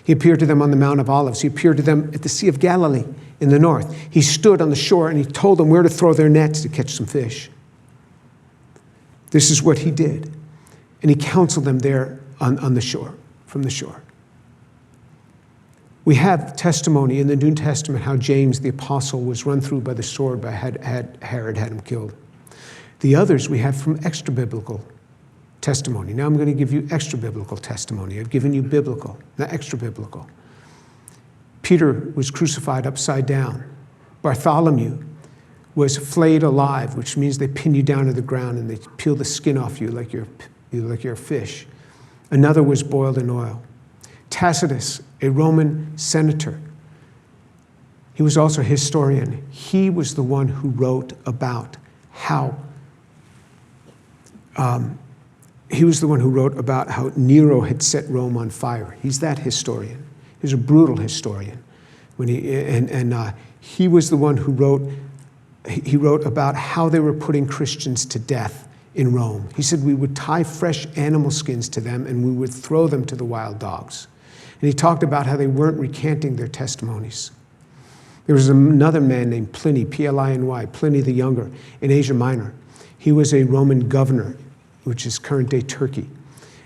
Speaker 2: He appeared to them on the Mount of Olives. He appeared to them at the Sea of Galilee in the north. He stood on the shore and he told them where to throw their nets to catch some fish. This is what he did. And he counseled them there on the shore, from the shore. We have testimony in the New Testament how James the apostle was run through by the sword by Herod had him killed. The others we have from extra-biblical testimony. Now I'm going to give you extra-biblical testimony. I've given you biblical, not extra-biblical. Peter was crucified upside down. Bartholomew was flayed alive, which means they pin you down to the ground and they peel the skin off you like you're a fish. Another was boiled in oil. Tacitus, a Roman senator, he was also a historian. He was the one who wrote about how He was the one who wrote about how Nero had set Rome on fire. He's that historian. He's a brutal historian. He was the one who wrote about how they were putting Christians to death in Rome. He said we would tie fresh animal skins to them and we would throw them to the wild dogs. And he talked about how they weren't recanting their testimonies. There was another man named Pliny, P-L-I-N-Y, Pliny the Younger, in Asia Minor. He was a Roman governor, which is current-day Turkey.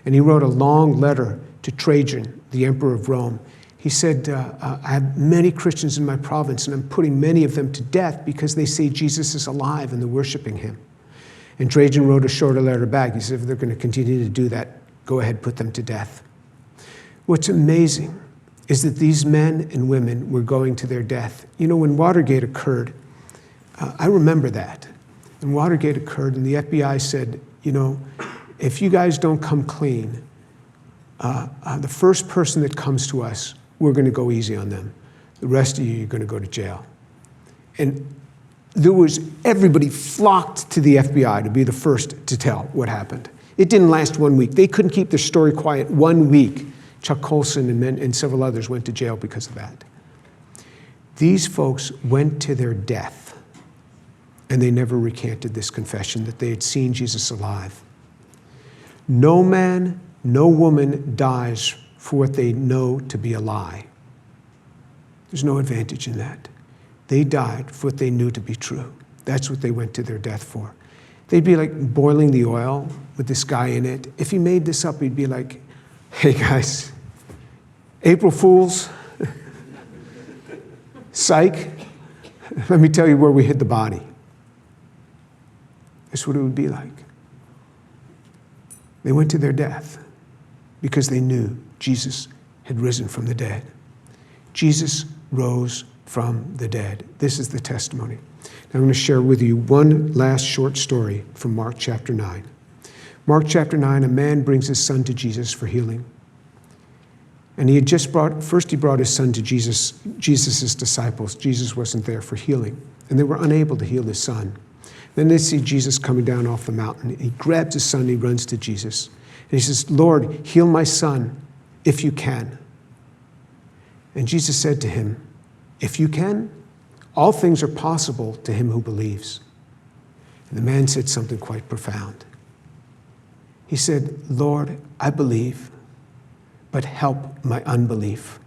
Speaker 2: And he wrote a long letter to Trajan, the emperor of Rome. He said, I have many Christians in my province, and I'm putting many of them to death because they say Jesus is alive and they're worshiping him. And Trajan wrote a shorter letter back. He said, if they're going to continue to do that, go ahead, put them to death. What's amazing is that these men and women were going to their death. You know, when Watergate occurred, I remember that. When Watergate occurred and the FBI said, you know, if you guys don't come clean, the first person that comes to us, we're going to go easy on them. The rest of you, you're going to go to jail. And everybody flocked to the FBI to be the first to tell what happened. It didn't last 1 week. They couldn't keep their story quiet 1 week. Chuck Colson and several others went to jail because of that. These folks went to their death, and they never recanted this confession that they had seen Jesus alive. No man, no woman dies for what they know to be a lie. There's no advantage in that. They died for what they knew to be true. That's what they went to their death for. They'd be like boiling the oil with this guy in it. If he made this up, he'd be like, hey guys, April Fools, psych, let me tell you where we hid the body. That's what it would be like. They went to their death because they knew Jesus had risen from the dead. Jesus rose from the dead. This is the testimony. Now I'm going to share with you one last short story from Mark chapter 9. Mark chapter 9, a man brings his son to Jesus for healing. And he had just brought his son to Jesus' disciples. Jesus wasn't there for healing. And they were unable to heal his son. Then they see Jesus coming down off the mountain. He grabs his son, he runs to Jesus. And he says, Lord, heal my son if you can. And Jesus said to him, if you can, all things are possible to him who believes. And the man said something quite profound. He said, Lord, I believe, but help my unbelief.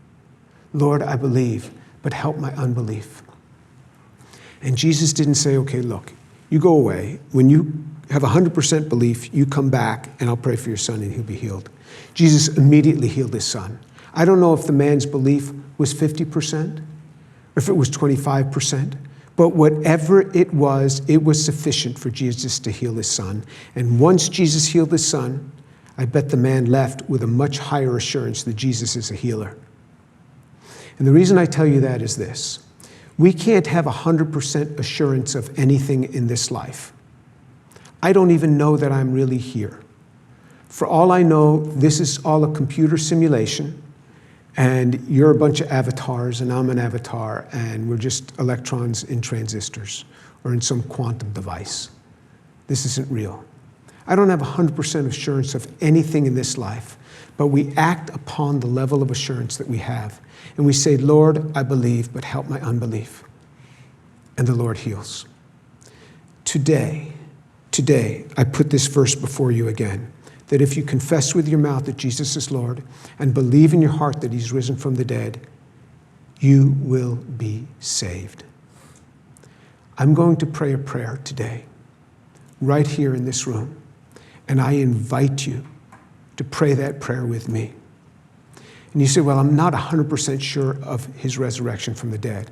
Speaker 2: Lord, I believe, but help my unbelief. And Jesus didn't say, okay, look, you go away. When you have 100% belief, you come back and I'll pray for your son and he'll be healed. Jesus immediately healed his son. I don't know if the man's belief was 50%, or if it was 25%, but whatever it was sufficient for Jesus to heal his son. And once Jesus healed his son, I bet the man left with a much higher assurance that Jesus is a healer. And the reason I tell you that is this. We can't have 100% assurance of anything in this life. I don't even know that I'm really here. For all I know, this is all a computer simulation, and you're a bunch of avatars, and I'm an avatar, and we're just electrons in transistors or in some quantum device. This isn't real. I don't have 100% assurance of anything in this life, but we act upon the level of assurance that we have. And we say, Lord, I believe, but help my unbelief. And the Lord heals. Today, I put this verse before you again, that if you confess with your mouth that Jesus is Lord and believe in your heart that he's risen from the dead, you will be saved. I'm going to pray a prayer today, right here in this room, and I invite you to pray that prayer with me. And you say, well, I'm not 100% sure of his resurrection from the dead.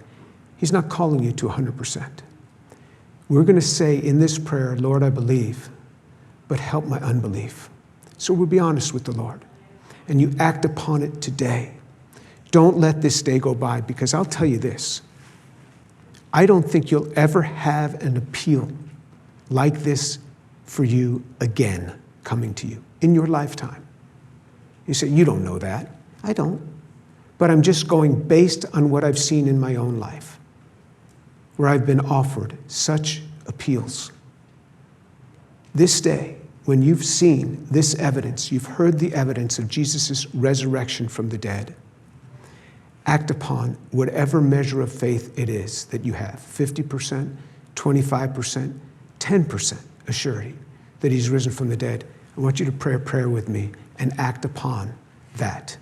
Speaker 2: He's not calling you to 100%. We're going to say in this prayer, Lord, I believe, but help my unbelief. So we'll be honest with the Lord. And you act upon it today. Don't let this day go by, because I'll tell you this. I don't think you'll ever have an appeal like this for you again coming to you in your lifetime. You say, you don't know that. I don't. But I'm just going based on what I've seen in my own life, where I've been offered such appeals. This day, when you've seen this evidence, you've heard the evidence of Jesus' resurrection from the dead, act upon whatever measure of faith it is that you have, 50%, 25%, 10% assurity that he's risen from the dead. I want you to pray a prayer with me and act upon that.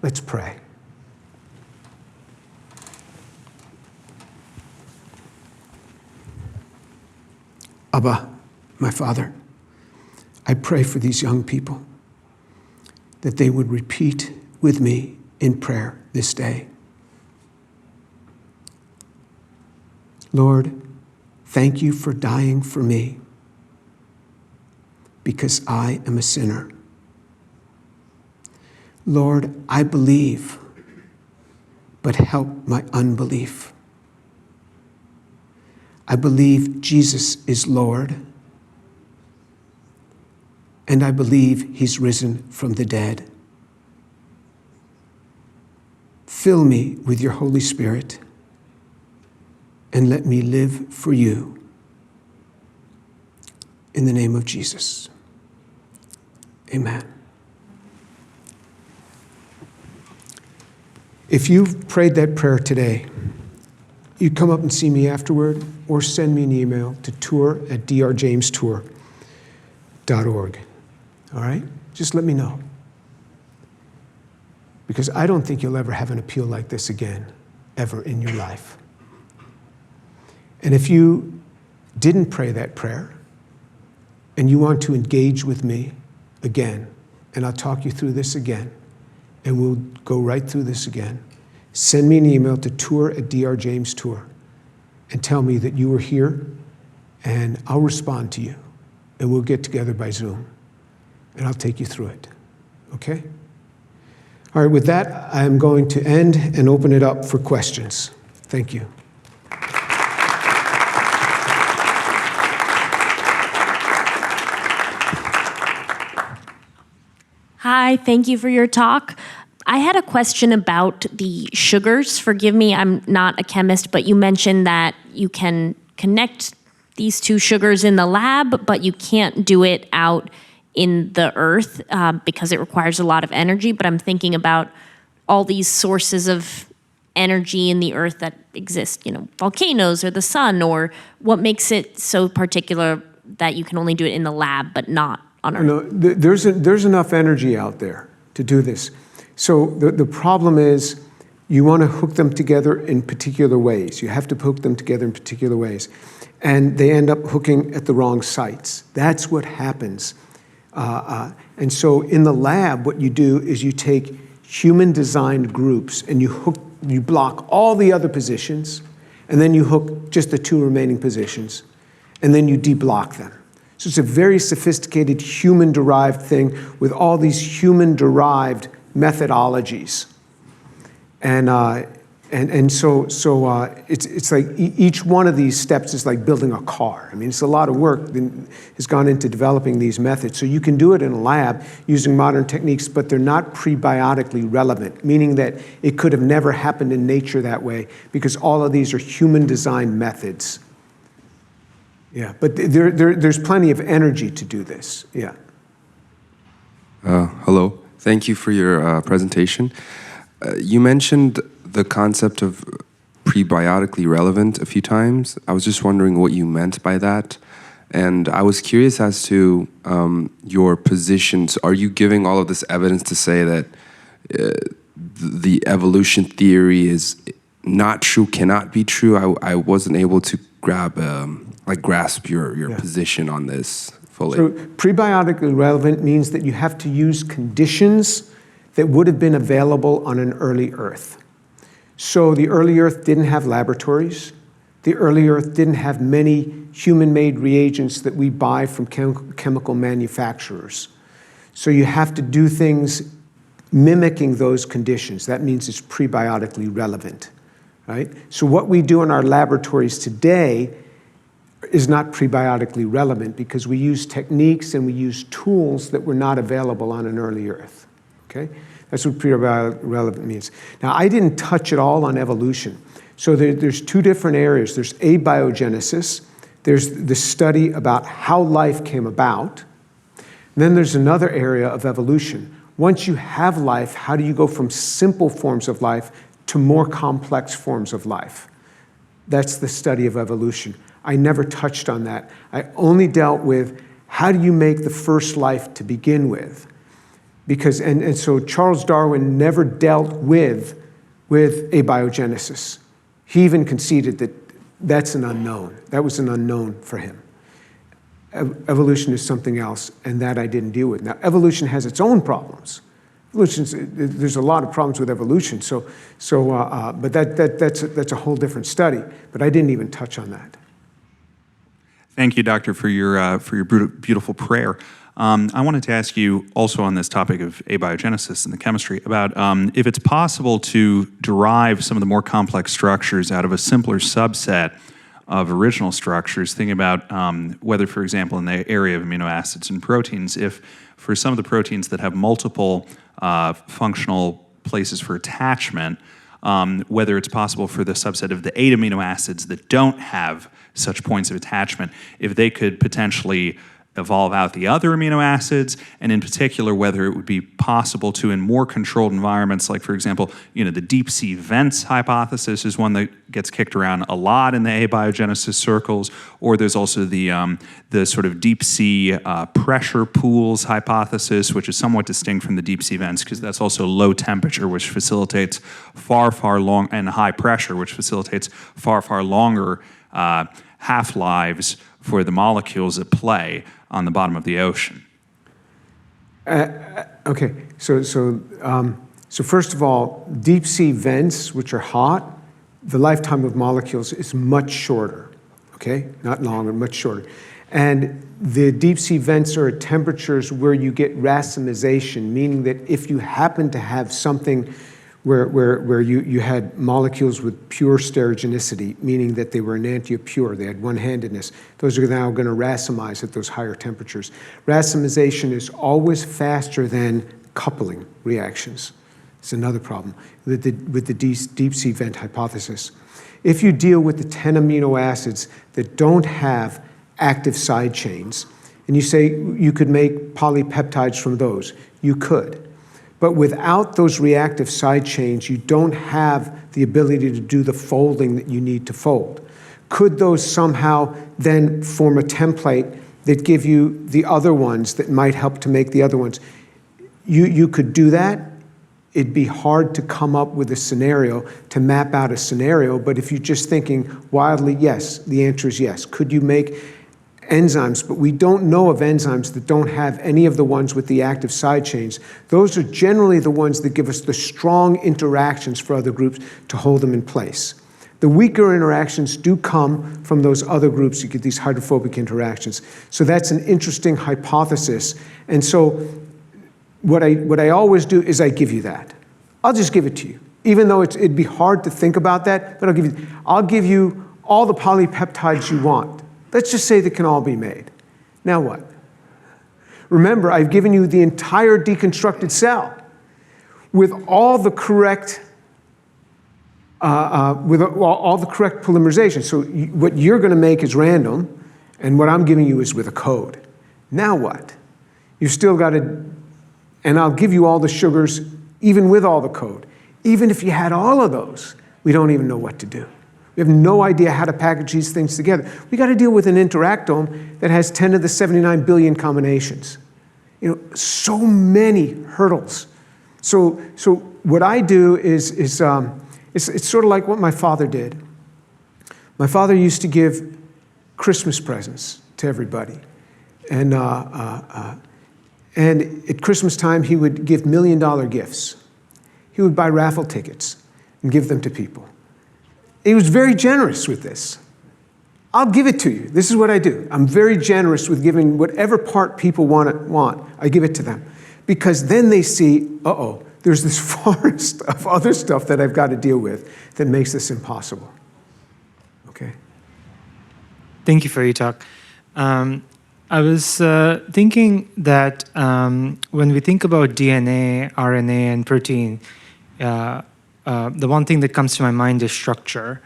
Speaker 2: Let's pray. Abba, my Father, I pray for these young people that they would repeat with me in prayer this day. Lord, thank you for dying for me because I am a sinner. Lord, I believe, but help my unbelief. I believe Jesus is Lord, and I believe he's risen from the dead. Fill me with your Holy Spirit and let me live for you. In the name of Jesus. Amen. If you've prayed that prayer today, you come up and see me afterward or send me an email to tour@drjamestour.org. All right? Just let me know. Because I don't think you'll ever have an appeal like this again, ever in your life. And if you didn't pray that prayer and you want to engage with me again, and I'll talk you through this again, and we'll go right through this again, send me an email to tour@drjamestour and tell me that you were here, and I'll respond to you, and we'll get together by Zoom, and I'll take you through it, okay? All right, with that, I'm going to end and open it up for questions. Thank you.
Speaker 5: Hi, thank you for your talk. I had a question about the sugars. Forgive me, I'm not a chemist, but you mentioned that you can connect these two sugars in the lab, but you can't do it out in the earth because it requires a lot of energy. But I'm thinking about all these sources of energy in the earth that exist, volcanoes or the sun, or what makes it so particular that you can only do it in the lab but not on Earth?
Speaker 2: No, there's enough energy out there to do this. So the problem is you want to hook them together in particular ways. You have to hook them together in particular ways. And they end up hooking at the wrong sites. That's what happens. And so in the lab, what you do is you take human-designed groups and you block all the other positions, and then you hook just the two remaining positions, and then you deblock them. So it's a very sophisticated human-derived thing with all these human-derived methodologies. And so it's like each one of these steps is like building a car. I mean, it's a lot of work that has gone into developing these methods. So you can do it in a lab using modern techniques, but they're not prebiotically relevant, meaning that it could have never happened in nature that way because all of these are human-designed methods. Yeah, but there's plenty of energy to do this. Yeah.
Speaker 6: Hello. Thank you for your presentation. You mentioned the concept of prebiotically relevant a few times. I was just wondering what you meant by that. And I was curious as to your positions. Are you giving all of this evidence to say that the evolution theory is not true, cannot be true? I wasn't able to grasp your position on this fully.
Speaker 2: So prebiotically relevant means that you have to use conditions that would have been available on an early Earth. So the early Earth didn't have laboratories. The early Earth didn't have many human-made reagents that we buy from chemical manufacturers. So you have to do things mimicking those conditions. That means it's prebiotically relevant, right? So what we do in our laboratories today is not prebiotically relevant because we use techniques and we use tools that were not available on an early Earth, okay? That's what prebiotically relevant means. Now, I didn't touch at all on evolution. So there's two different areas. There's abiogenesis. There's the study about how life came about. Then there's another area of evolution. Once you have life, how do you go from simple forms of life to more complex forms of life? That's the study of evolution. I never touched on that. I only dealt with how do you make the first life to begin with? Because, and so Charles Darwin never dealt with abiogenesis. He even conceded that that's an unknown. That was an unknown for him. Evolution is something else, and that I didn't deal with. Now, evolution has its own problems. There's a lot of problems with evolution, but that's a whole different study. But I didn't even touch on that.
Speaker 7: Thank you, Doctor, for your beautiful prayer. I wanted to ask you also on this topic of abiogenesis and the chemistry about if it's possible to derive some of the more complex structures out of a simpler subset of original structures, thinking about whether, for example, in the area of amino acids and proteins, if for some of the proteins that have multiple functional places for attachment, whether it's possible for the subset of the 8 amino acids that don't have such points of attachment, if they could potentially evolve out the other amino acids, and in particular, whether it would be possible to, in more controlled environments, like, for example, the deep sea vents hypothesis is one that gets kicked around a lot in the abiogenesis circles, or there's also the sort of deep sea pressure pools hypothesis, which is somewhat distinct from the deep sea vents, because that's also low temperature, which facilitates far long, and high pressure, which facilitates far longer half-lives for the molecules at play on the bottom of the ocean.
Speaker 2: Okay, so first of all, deep sea vents, which are hot, the lifetime of molecules is much shorter, okay? Not longer, much shorter. And the deep sea vents are at temperatures where you get racemization, meaning that if you happen to have something where you had molecules with pure stereogenicity, meaning that they were enantiopure, they had one-handedness, those are now going to racemize at those higher temperatures. Racemization is always faster than coupling reactions. It's another problem with the deep sea vent hypothesis. If you deal with the 10 amino acids that don't have active side chains, and you say you could make polypeptides from those, you could. But without those reactive side chains, you don't have the ability to do the folding that you need to fold. Could those somehow then form a template that give you the other ones that might help to make the other ones? You could do that. It'd be hard to come up with a scenario, to map out a scenario, but if you're just thinking wildly, yes, the answer is yes. Could you make enzymes? But we don't know of enzymes that don't have any of the ones with the active side chains. Those are generally the ones that give us the strong interactions for other groups to hold them in place. The weaker interactions do come from those other groups. You get these hydrophobic interactions. So that's an interesting hypothesis. And so what I always do is I give you that. I'll just give it to you. Even though it'd be hard to think about that, but I'll give you all the polypeptides you want. Let's just say they can all be made. Now what? Remember, I've given you the entire deconstructed cell with all the correct polymerization. So what you're going to make is random, and what I'm giving you is with a code. Now what? You've still got to, and I'll give you all the sugars, even with all the code. Even if you had all of those, we don't even know what to do. We have no idea how to package these things together. We got to deal with an interactome that has 10 to the 79 billion combinations. So many hurdles. So what I do is it's sort of like what my father did. My father used to give Christmas presents to everybody, and at Christmas time he would give $1 million gifts. He would buy raffle tickets and give them to people. He was very generous with this. I'll give it to you. This is what I do. I'm very generous with giving whatever part people want. I give it to them. Because then they see, there's this forest of other stuff that I've got to deal with that makes this impossible. Okay?
Speaker 8: Thank you for your talk. I was thinking that when we think about DNA, RNA, and protein, the one thing that comes to my mind is structure.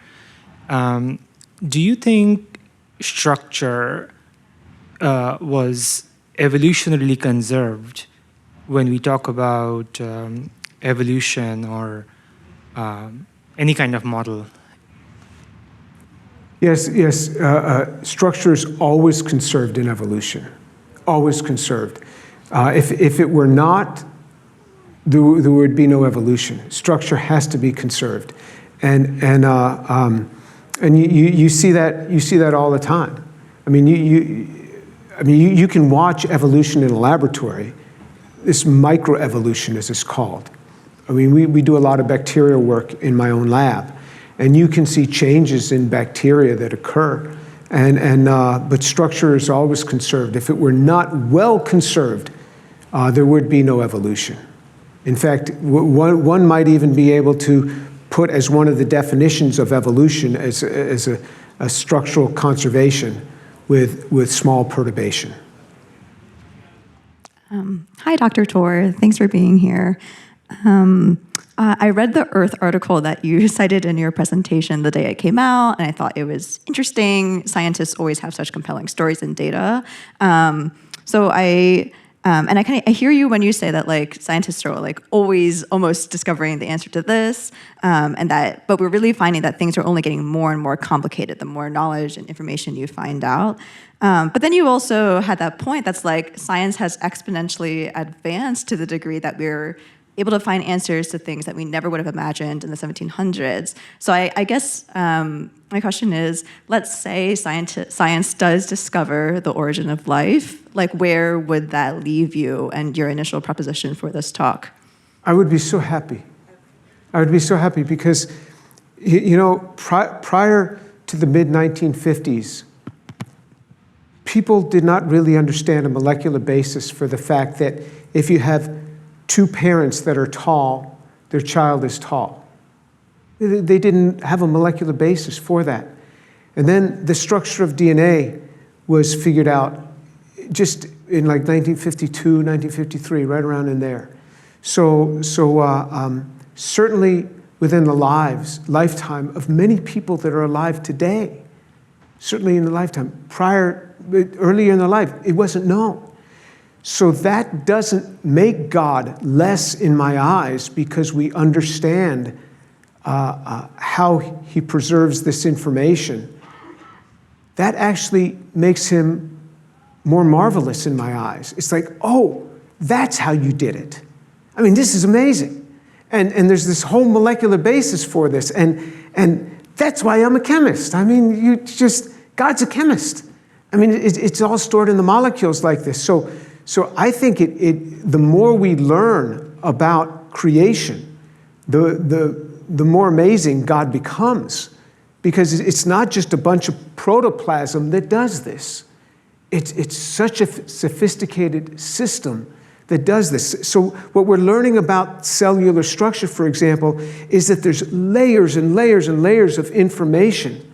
Speaker 8: Do you think structure was evolutionarily conserved when we talk about evolution or any kind of model?
Speaker 2: Yes. Structure is always conserved in evolution, always conserved. If it were not, there would be no evolution. Structure has to be conserved, and you see that all the time. I mean, you can watch evolution in a laboratory. This microevolution, as it's called. I mean, we do a lot of bacterial work in my own lab, and you can see changes in bacteria that occur. But structure is always conserved. If it were not well conserved, there would be no evolution. In fact, one might even be able to put as one of the definitions of evolution as a structural conservation with small perturbation.
Speaker 9: Hi, Dr. Tor. Thanks for being here. I read the Earth article that you cited in your presentation the day it came out, and I thought it was interesting. Scientists always have such compelling stories and data. I hear you when you say that like scientists are like always almost discovering the answer to this, but we're really finding that things are only getting more and more complicated the more knowledge and information you find out. But then you also had that point that's like science has exponentially advanced to the degree that we're able to find answers to things that we never would have imagined in the 1700s. So I guess my question is, let's say science does discover the origin of life, like where would that leave you and your initial proposition for this talk?
Speaker 2: I would be so happy. I would be so happy because, you know, prior to the mid-1950s, people did not really understand a molecular basis for the fact that if you have two parents that are tall, their child is tall. They didn't have a molecular basis for that. And then the structure of DNA was figured out just in like 1952, 1953, right around in there. So certainly within the lifetime of many people that are alive today, certainly in the lifetime, earlier in their life, it wasn't known. So that doesn't make God less in my eyes because we understand how he preserves this information. That actually makes him more marvelous in my eyes. It's like, oh, that's how you did it. I mean, this is amazing. And there's this whole molecular basis for this. And that's why I'm a chemist. I mean, God's a chemist. I mean, it's all stored in the molecules like this. So I think the more we learn about creation, the more amazing God becomes, because it's not just a bunch of protoplasm that does this. It's such a sophisticated system that does this. So what we're learning about cellular structure, for example, is that there's layers and layers and layers of information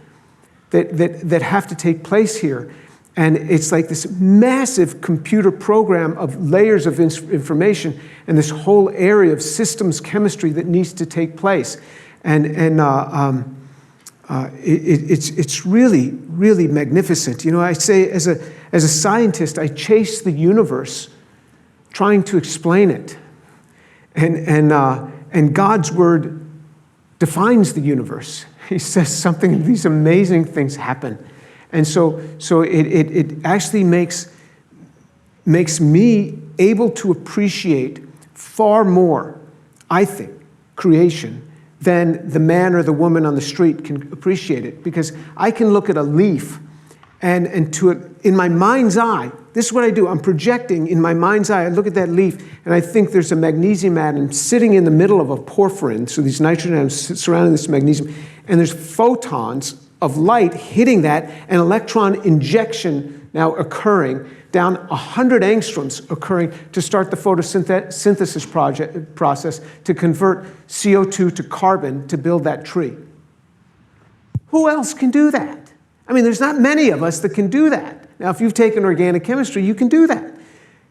Speaker 2: that have to take place here. And it's like this massive computer program of layers of information and this whole area of systems chemistry that needs to take place. It's really, really magnificent. You know, I say as a scientist, I chase the universe trying to explain it. And God's word defines the universe. He says something, and these amazing things happen. And so it actually makes me able to appreciate far more, I think, creation than the man or the woman on the street can appreciate it. Because I can look at a leaf and in my mind's eye, this is what I do. I'm projecting in my mind's eye. I look at that leaf and I think there's a magnesium atom sitting in the middle of a porphyrin. So these nitrogen atoms surrounding this magnesium. And there's photons of light hitting that, and electron injection now occurring, down 100 angstroms occurring to start the photosynthesis process to convert CO2 to carbon to build that tree. Who else can do that? I mean, there's not many of us that can do that. Now, if you've taken organic chemistry, you can do that.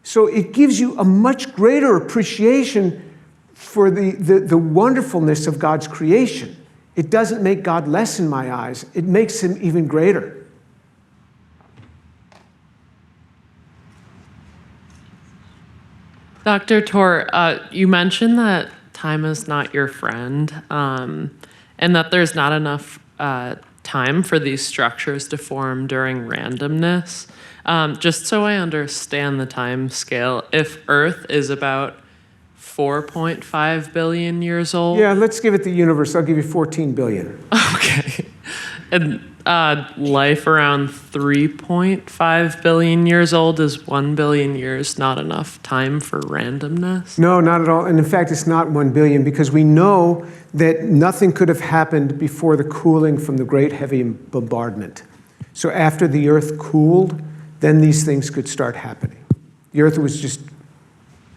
Speaker 2: So it gives you a much greater appreciation for the wonderfulness of God's creation. It doesn't make God less in my eyes. It makes him even greater.
Speaker 1: Dr. Tor, you mentioned that time is not your friend, and that there's not enough time for these structures to form during randomness. Just so I understand the time scale, if Earth is about 4.5 billion years old.
Speaker 2: Yeah, let's give it the universe. I'll give you 14 billion.
Speaker 1: Okay. And life around 3.5 billion years old, is 1 billion years not enough time for randomness?
Speaker 2: No, not at all. And in fact, it's not 1 billion because we know that nothing could have happened before the cooling from the Great Heavy Bombardment. So after the Earth cooled, then these things could start happening. The Earth was just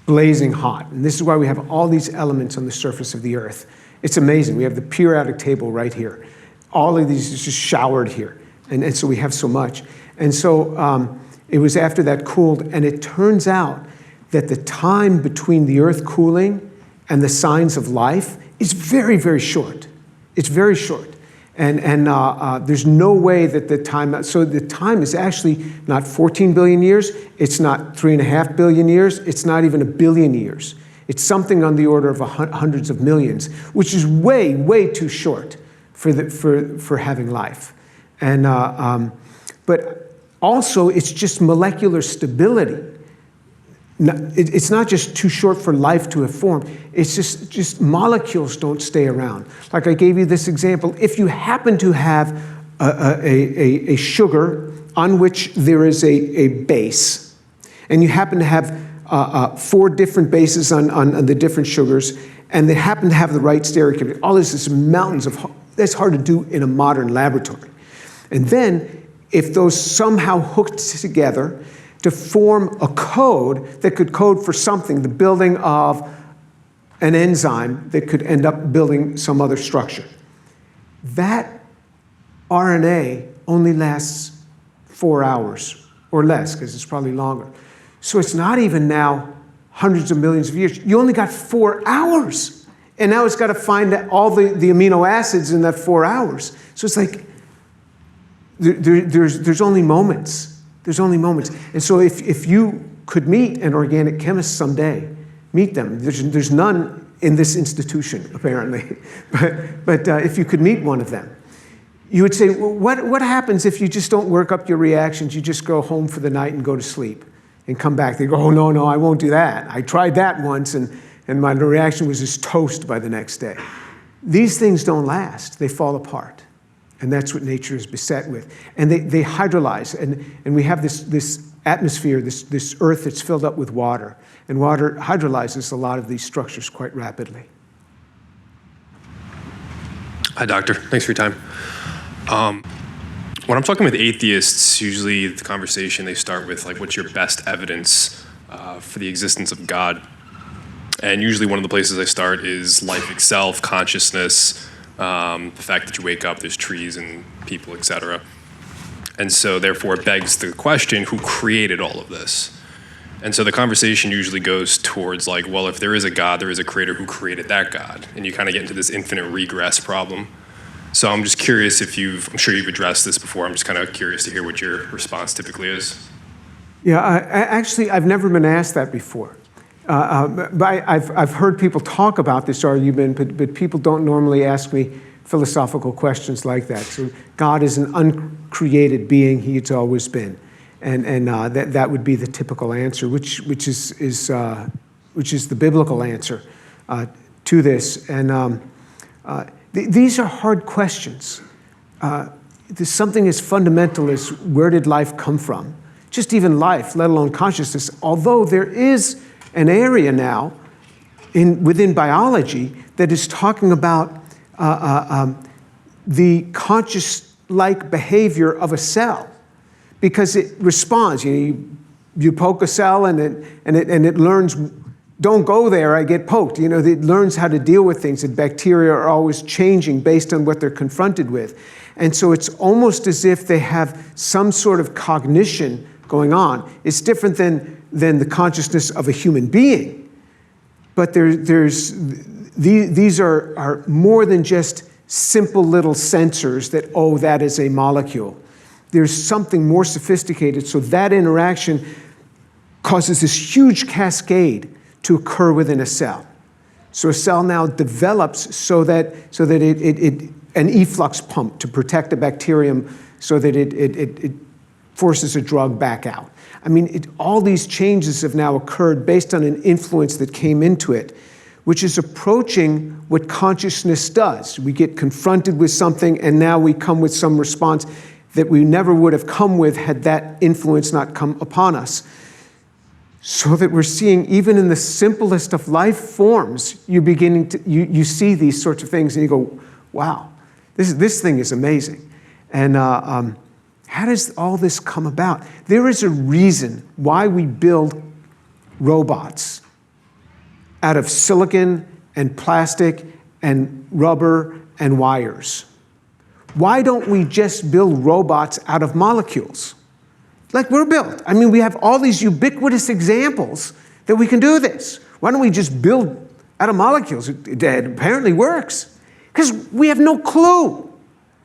Speaker 2: blazing hot. And this is why we have all these elements on the surface of the Earth. It's amazing. We have the periodic table right here. All of these is just showered here. And so we have so much. And so it was after that cooled, and it turns out that the time between the Earth cooling and the signs of life is very, very short. It's very short. And there's no way that the time, so the time is actually not 14 billion years, it's not 3.5 billion years, it's not even 1 billion years. It's something on the order of hundreds of millions, which is way, way too short for having life. And, but also it's just molecular stability. It's not just too short for life to have formed. It's just molecules don't stay around. Like I gave you this example. If you happen to have a sugar on which there is a base, and you happen to have 4 different bases on the different sugars, and they happen to have the right stereochemistry, all this is mountains of, that's hard to do in a modern laboratory. And then, if those somehow hooked together to form a code that could code for something, the building of an enzyme that could end up building some other structure. That RNA only lasts 4 hours or less, because it's probably longer. So it's not even now hundreds of millions of years. You only got 4 hours. And now it's got to find all the amino acids in that 4 hours. So it's like, there's only moments. There's only moments. And so if you could meet an organic chemist someday, meet them. There's none in this institution, apparently. But if you could meet one of them, you would say, well, what happens if you just don't work up your reactions? You just go home for the night and go to sleep and come back. They go, oh, no, I won't do that. I tried that once, and my reaction was just toast by the next day. These things don't last. They fall apart. And that's what nature is beset with. And they hydrolyze. And we have this atmosphere, this earth that's filled up with water. And water hydrolyzes a lot of these structures quite rapidly.
Speaker 10: Hi, doctor. Thanks for your time. When I'm talking with atheists, usually the conversation they start with, like, what's your best evidence for the existence of God? And usually one of the places I start is life itself, consciousness, the fact that you wake up, there's trees and people, etc. And so therefore it begs the question, who created all of this? And so the conversation usually goes towards like, well, if there is a God, there is a creator who created that God. And you kind of get into this infinite regress problem. So I'm just curious if I'm sure you've addressed this before. I'm just kind of curious to hear what your response typically is.
Speaker 2: Yeah, actually, I've never been asked that before. But I've heard people talk about this argument, but people don't normally ask me philosophical questions like that. So God is an uncreated being; He's always been, and that would be the typical answer, which is the biblical answer to this. And these are hard questions. There's something as fundamental as where did life come from? Just even life, let alone consciousness. Although there is an area now within biology that is talking about the conscious-like behavior of a cell, because it responds. You poke a cell and it learns, don't go there, I get poked. It learns how to deal with things, and bacteria are always changing based on what they're confronted with. And so it's almost as if they have some sort of cognition going on. It's different than the consciousness of a human being. But these are more than just simple little sensors that, oh, that is a molecule. There's something more sophisticated. So that interaction causes this huge cascade to occur within a cell. So a cell now develops so that an efflux pump to protect a bacterium so that it forces a drug back out. I mean, all these changes have now occurred based on an influence that came into it, which is approaching what consciousness does. We get confronted with something, and now we come with some response that we never would have come with had that influence not come upon us. So that we're seeing, even in the simplest of life forms, you see these sorts of things, and you go, wow, this thing is amazing. And how does all this come about? There is a reason why we build robots out of silicon and plastic and rubber and wires. Why don't we just build robots out of molecules? Like we're built. I mean, we have all these ubiquitous examples that we can do this. Why don't we just build out of molecules? It apparently works. Because we have no clue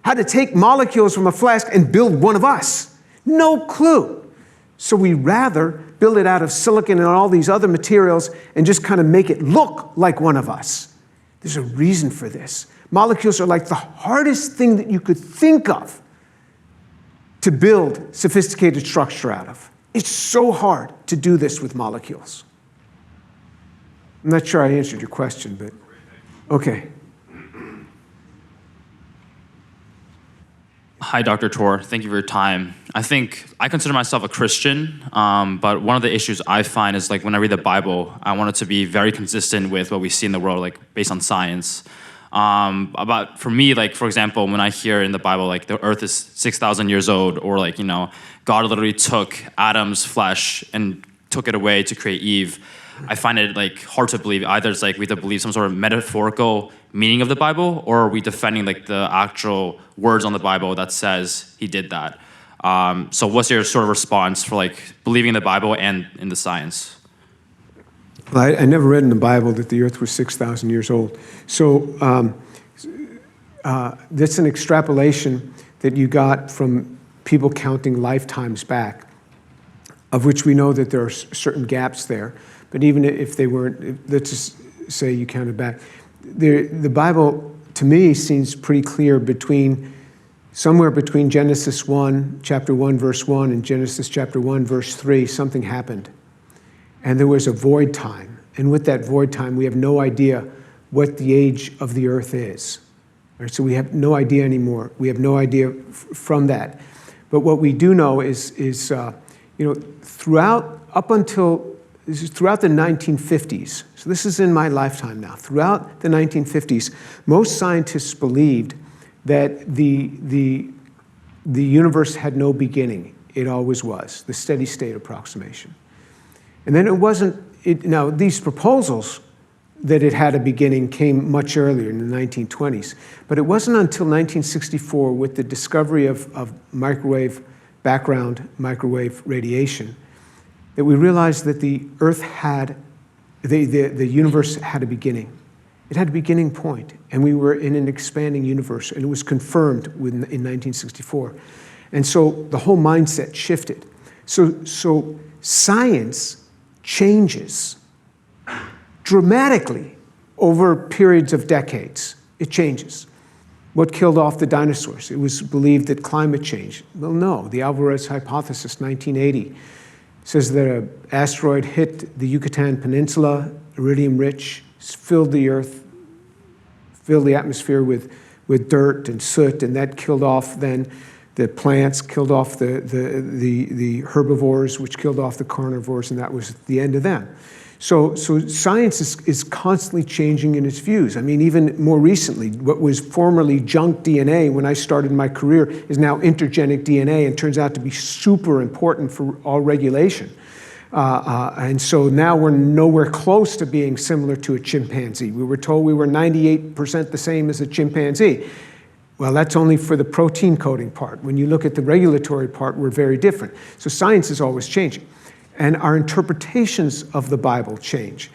Speaker 2: how to take molecules from a flask and build one of us. No clue. So we rather build it out of silicon and all these other materials and just kind of make it look like one of us. There's a reason for this. Molecules are like the hardest thing that you could think of to build sophisticated structure out of. It's so hard to do this with molecules. I'm not sure I answered your question, but okay.
Speaker 11: Hi, Dr. Tor. Thank you for your time. I consider myself a Christian, but one of the issues I find is like when I read the Bible, I want it to be very consistent with what we see in the world, like based on science. For me, like for example, when I hear in the Bible like the earth is 6,000 years old, or like, you know, God literally took Adam's flesh and took it away to create Eve, I find it like hard to believe. Either it's like we have to believe some sort of metaphorical meaning of the Bible, or are we defending like the actual words on the Bible that says he did that? So what's your sort of response for like believing in the Bible and in the science?
Speaker 2: Well, I never read in the Bible that the earth was 6,000 years old. So that's an extrapolation that you got from people counting lifetimes back, of which we know that there are certain gaps there. But even if they weren't, let's just say you counted back. The Bible, to me, seems pretty clear somewhere between Genesis 1, chapter 1, verse 1, and Genesis chapter 1, verse 3, something happened. And there was a void time. And with that void time, we have no idea what the age of the earth is. Right? So we have no idea anymore. We have no idea from that. But what we do know is throughout the 1950s, so this is in my lifetime now, throughout the 1950s, most scientists believed that the universe had no beginning. It always was, the steady state approximation. And then now these proposals that it had a beginning came much earlier in the 1920s, but it wasn't until 1964 with the discovery of background microwave radiation that we realized that the universe had a beginning. It had a beginning point, and we were in an expanding universe, and it was confirmed in 1964. And so the whole mindset shifted. So science changes dramatically over periods of decades. It changes. What killed off the dinosaurs? It was believed that climate change. Well, no, the Alvarez hypothesis, 1980, says that an asteroid hit the Yucatan Peninsula, iridium-rich, filled the earth, filled the atmosphere with dirt and soot, and that killed off then the plants, killed off the herbivores, which killed off the carnivores, and that was the end of them. So science is constantly changing in its views. I mean, even more recently, what was formerly junk DNA when I started my career is now intergenic DNA and turns out to be super important for all regulation. And so now we're nowhere close to being similar to a chimpanzee. We were told we were 98% the same as a chimpanzee. Well, that's only for the protein coding part. When you look at the regulatory part, we're very different. So science is always changing. And our interpretations of the Bible change.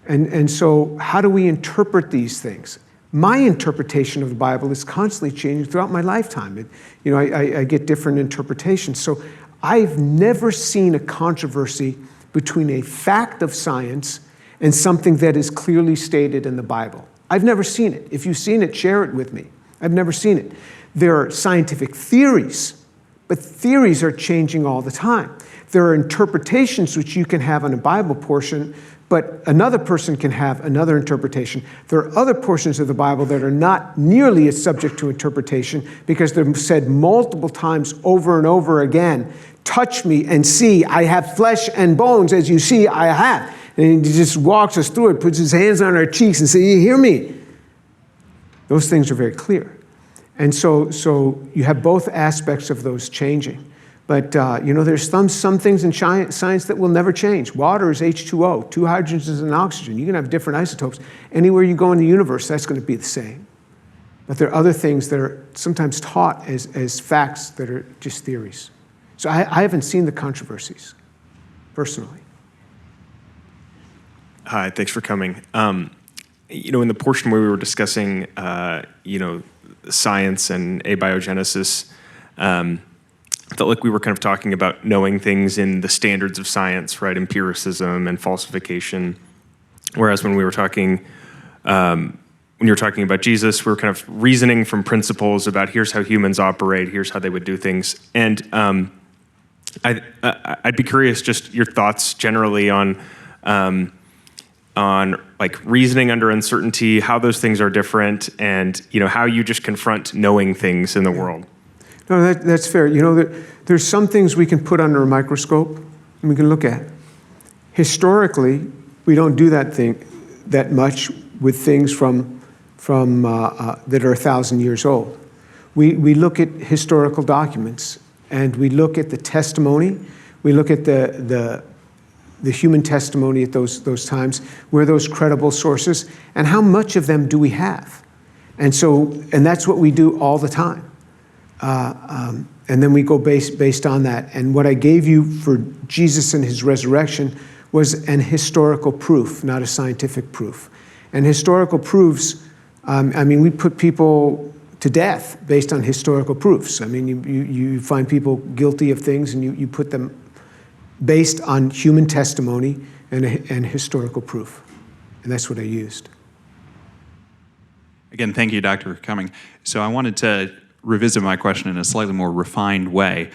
Speaker 2: And so how do we interpret these things? My interpretation of the Bible is constantly changing throughout my lifetime. I get different interpretations. So I've never seen a controversy between a fact of science and something that is clearly stated in the Bible. I've never seen it. If you've seen it, share it with me. I've never seen it. There are scientific theories, but theories are changing all the time. There are interpretations which you can have on a Bible portion, but another person can have another interpretation. There are other portions of the Bible that are not nearly as subject to interpretation because they're said multiple times over and over again. Touch me and see, I have flesh and bones, as you see, I have. And he just walks us through it, puts his hands on our cheeks and says, you hear me? Those things are very clear. And so you have both aspects of those changing. But there's some things in science that will never change. Water is H2O, 2 hydrogens and an oxygen. You can have different isotopes. Anywhere you go in the universe, that's going to be the same. But there are other things that are sometimes taught as facts that are just theories. So I haven't seen the controversies, personally.
Speaker 12: Hi, thanks for coming. In the portion where we were discussing, science and abiogenesis, I felt like we were kind of talking about knowing things in the standards of science, right? Empiricism and falsification. Whereas when we were talking, when you were talking about Jesus, we were kind of reasoning from principles about here's how humans operate, here's how they would do things. And I'd be curious just your thoughts generally on like reasoning under uncertainty, how those things are different, and how you just confront knowing things in the world.
Speaker 2: No, that's fair. There's some things we can put under a microscope and we can look at. Historically, we don't do that much with things from that are 1,000 years old. We look at historical documents and we look at the testimony. We look at the human testimony at those times. Were those credible sources? And how much of them do we have? And that's what we do all the time. And then we go based on that. And what I gave you for Jesus and his resurrection was an historical proof, not a scientific proof. And historical proofs, we put people to death based on historical proofs. You find people guilty of things and you put them based on human testimony and historical proof. And that's what I used.
Speaker 7: Again, thank you, Doctor, for coming. So I wanted to revisit my question in a slightly more refined way.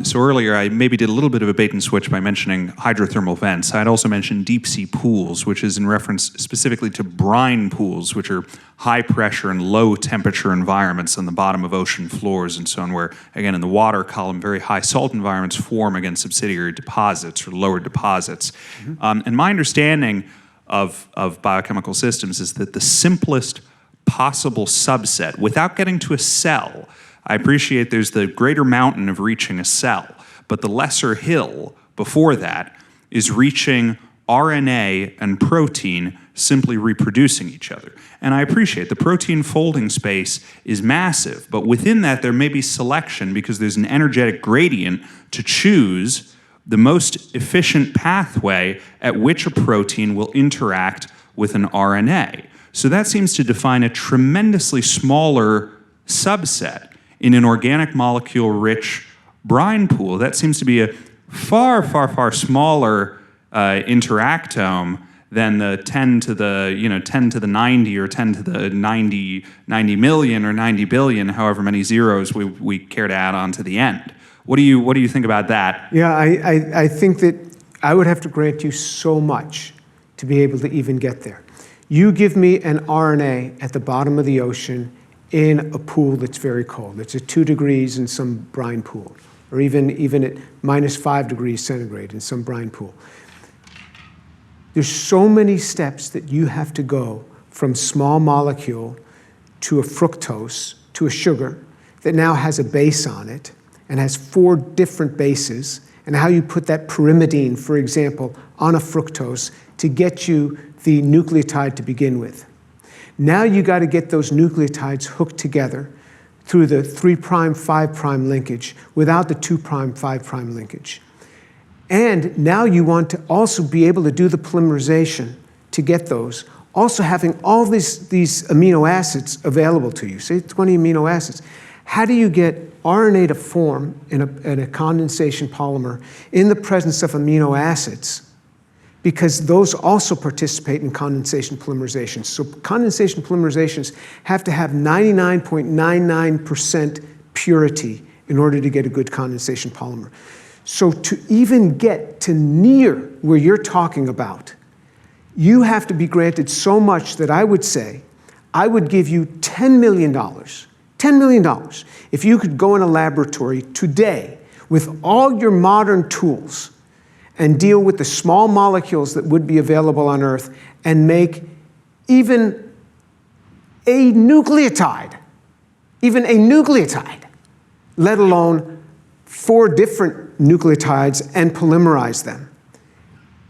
Speaker 7: So earlier I maybe did a little bit of a bait and switch by mentioning hydrothermal vents. I'd also mentioned deep sea pools, which is in reference specifically to brine pools, which are high pressure and low temperature environments on the bottom of ocean floors and so on, where, again, in the water column, very high salt environments form against subsidiary deposits or lower deposits. Mm-hmm. And my understanding of biochemical systems is that the simplest possible subset, without getting to a cell, I appreciate there's the greater mountain of reaching a cell, but the lesser hill before that is reaching RNA and protein simply reproducing each other. And I appreciate the protein folding space is massive, but within that there may be selection because there's an energetic gradient to choose the most efficient pathway at which a protein will interact with an RNA. So that seems to define a tremendously smaller subset in an organic molecule-rich brine pool. That seems to be a far, far, far smaller interactome than the 10 to the 90 or 10 to the 90 million or 90 billion, however many zeros we care to add on to the end. What do you think about that?
Speaker 2: Yeah, I think that I would have to grant you so much to be able to even get there. You give me an RNA at the bottom of the ocean in a pool that's very cold. It's at 2 degrees in some brine pool, or even at -5 degrees centigrade in some brine pool. There's so many steps that you have to go from small molecule to a fructose to a sugar that now has a base on it and has 4 different bases, and how you put that pyrimidine, for example, on a fructose to get you the nucleotide to begin with. Now you got to get those nucleotides hooked together through the 3' 5' linkage without the 2' 5' linkage. And now you want to also be able to do the polymerization to get those, also having all these amino acids available to you, say 20 amino acids. How do you get RNA to form in a condensation polymer in the presence of amino acids because those also participate in condensation polymerization. So condensation polymerizations have to have 99.99% purity in order to get a good condensation polymer. So to even get to near where you're talking about, you have to be granted so much that I would say, I would give you $10 million, $10 million, if you could go in a laboratory today with all your modern tools and deal with the small molecules that would be available on Earth and make even a nucleotide, let alone 4 different nucleotides and polymerize them.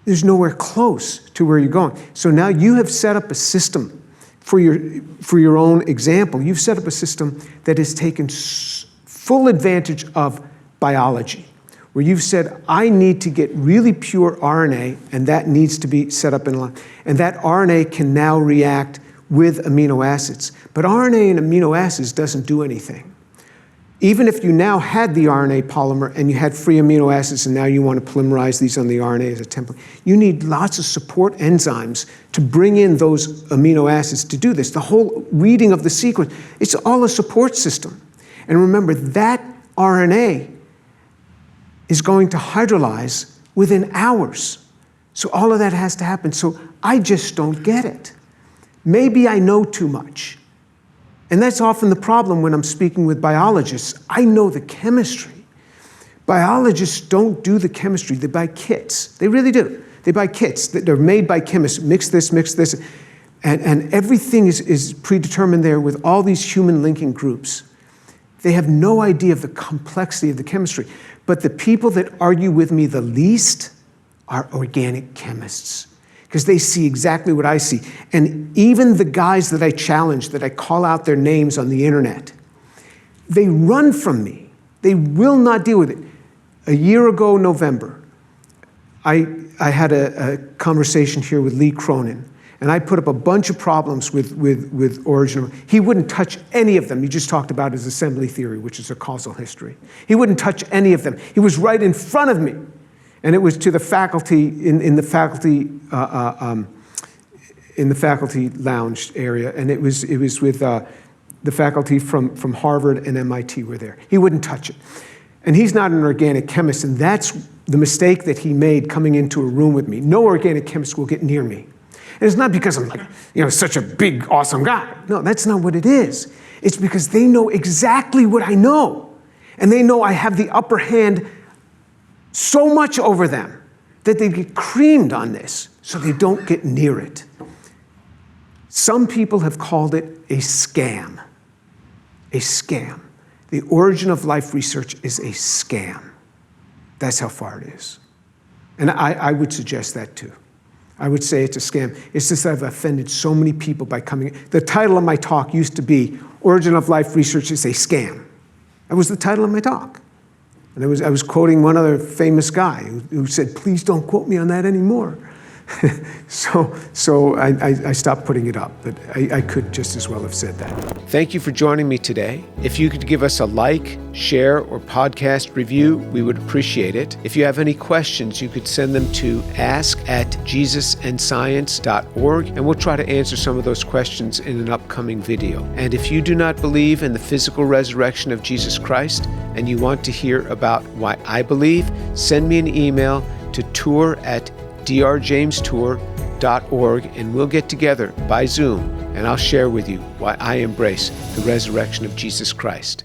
Speaker 2: There's nowhere close to where you're going. So now you have set up a system for your own example. You've set up a system that has taken full advantage of biology, where you've said, I need to get really pure RNA, and that needs to be set up in line. And that RNA can now react with amino acids. But RNA and amino acids doesn't do anything. Even if you now had the RNA polymer and you had free amino acids and now you want to polymerize these on the RNA as a template, you need lots of support enzymes to bring in those amino acids to do this. The whole reading of the sequence, it's all a support system. And remember, that RNA is going to hydrolyze within hours. So all of that has to happen. So I just don't get it. Maybe I know too much. And that's often the problem when I'm speaking with biologists. I know the chemistry. Biologists don't do the chemistry. They buy kits. They really do. They buy kits that are made by chemists. Mix this, and everything is predetermined there with all these human linking groups. They have no idea of the complexity of the chemistry. But the people that argue with me the least are organic chemists, because they see exactly what I see. And even the guys that I challenge, that I call out their names on the internet, they run from me. They will not deal with it. A year ago, November, I had a conversation here with Lee Cronin, and I put up a bunch of problems with origin. He wouldn't touch any of them. He just talked about his assembly theory, which is a causal history. He wouldn't touch any of them. He was right in front of me. And it was to the faculty in the faculty lounge area, and it was with the faculty from Harvard and MIT were there. He wouldn't touch it, and he's not an organic chemist, and that's the mistake that he made coming into a room with me. No organic chemist will get near me, and it's not because I'm such a big awesome guy. No, that's not what it is. It's because they know exactly what I know, and they know I have the upper hand so much over them that they get creamed on this, so they don't get near it. Some people have called it a scam. A scam. The origin of life research is a scam. That's how far it is. And I would suggest that too. I would say it's a scam. It's just that I've offended so many people by coming. The title of my talk used to be, Origin of Life Research is a Scam. That was the title of my talk. And I was quoting one other famous guy who said, please don't quote me on that anymore. So I stopped putting it up, but I could just as well have said that.
Speaker 4: Thank you for joining me today. If you could give us a like, share, or podcast review, we would appreciate it. If you have any questions, you could send them to ask@jesusandscience.org, and we'll try to answer some of those questions in an upcoming video. And if you do not believe in the physical resurrection of Jesus Christ, and you want to hear about why I believe, send me an email to tour@drjamestour.org, and we'll get together by Zoom, and I'll share with you why I embrace the resurrection of Jesus Christ.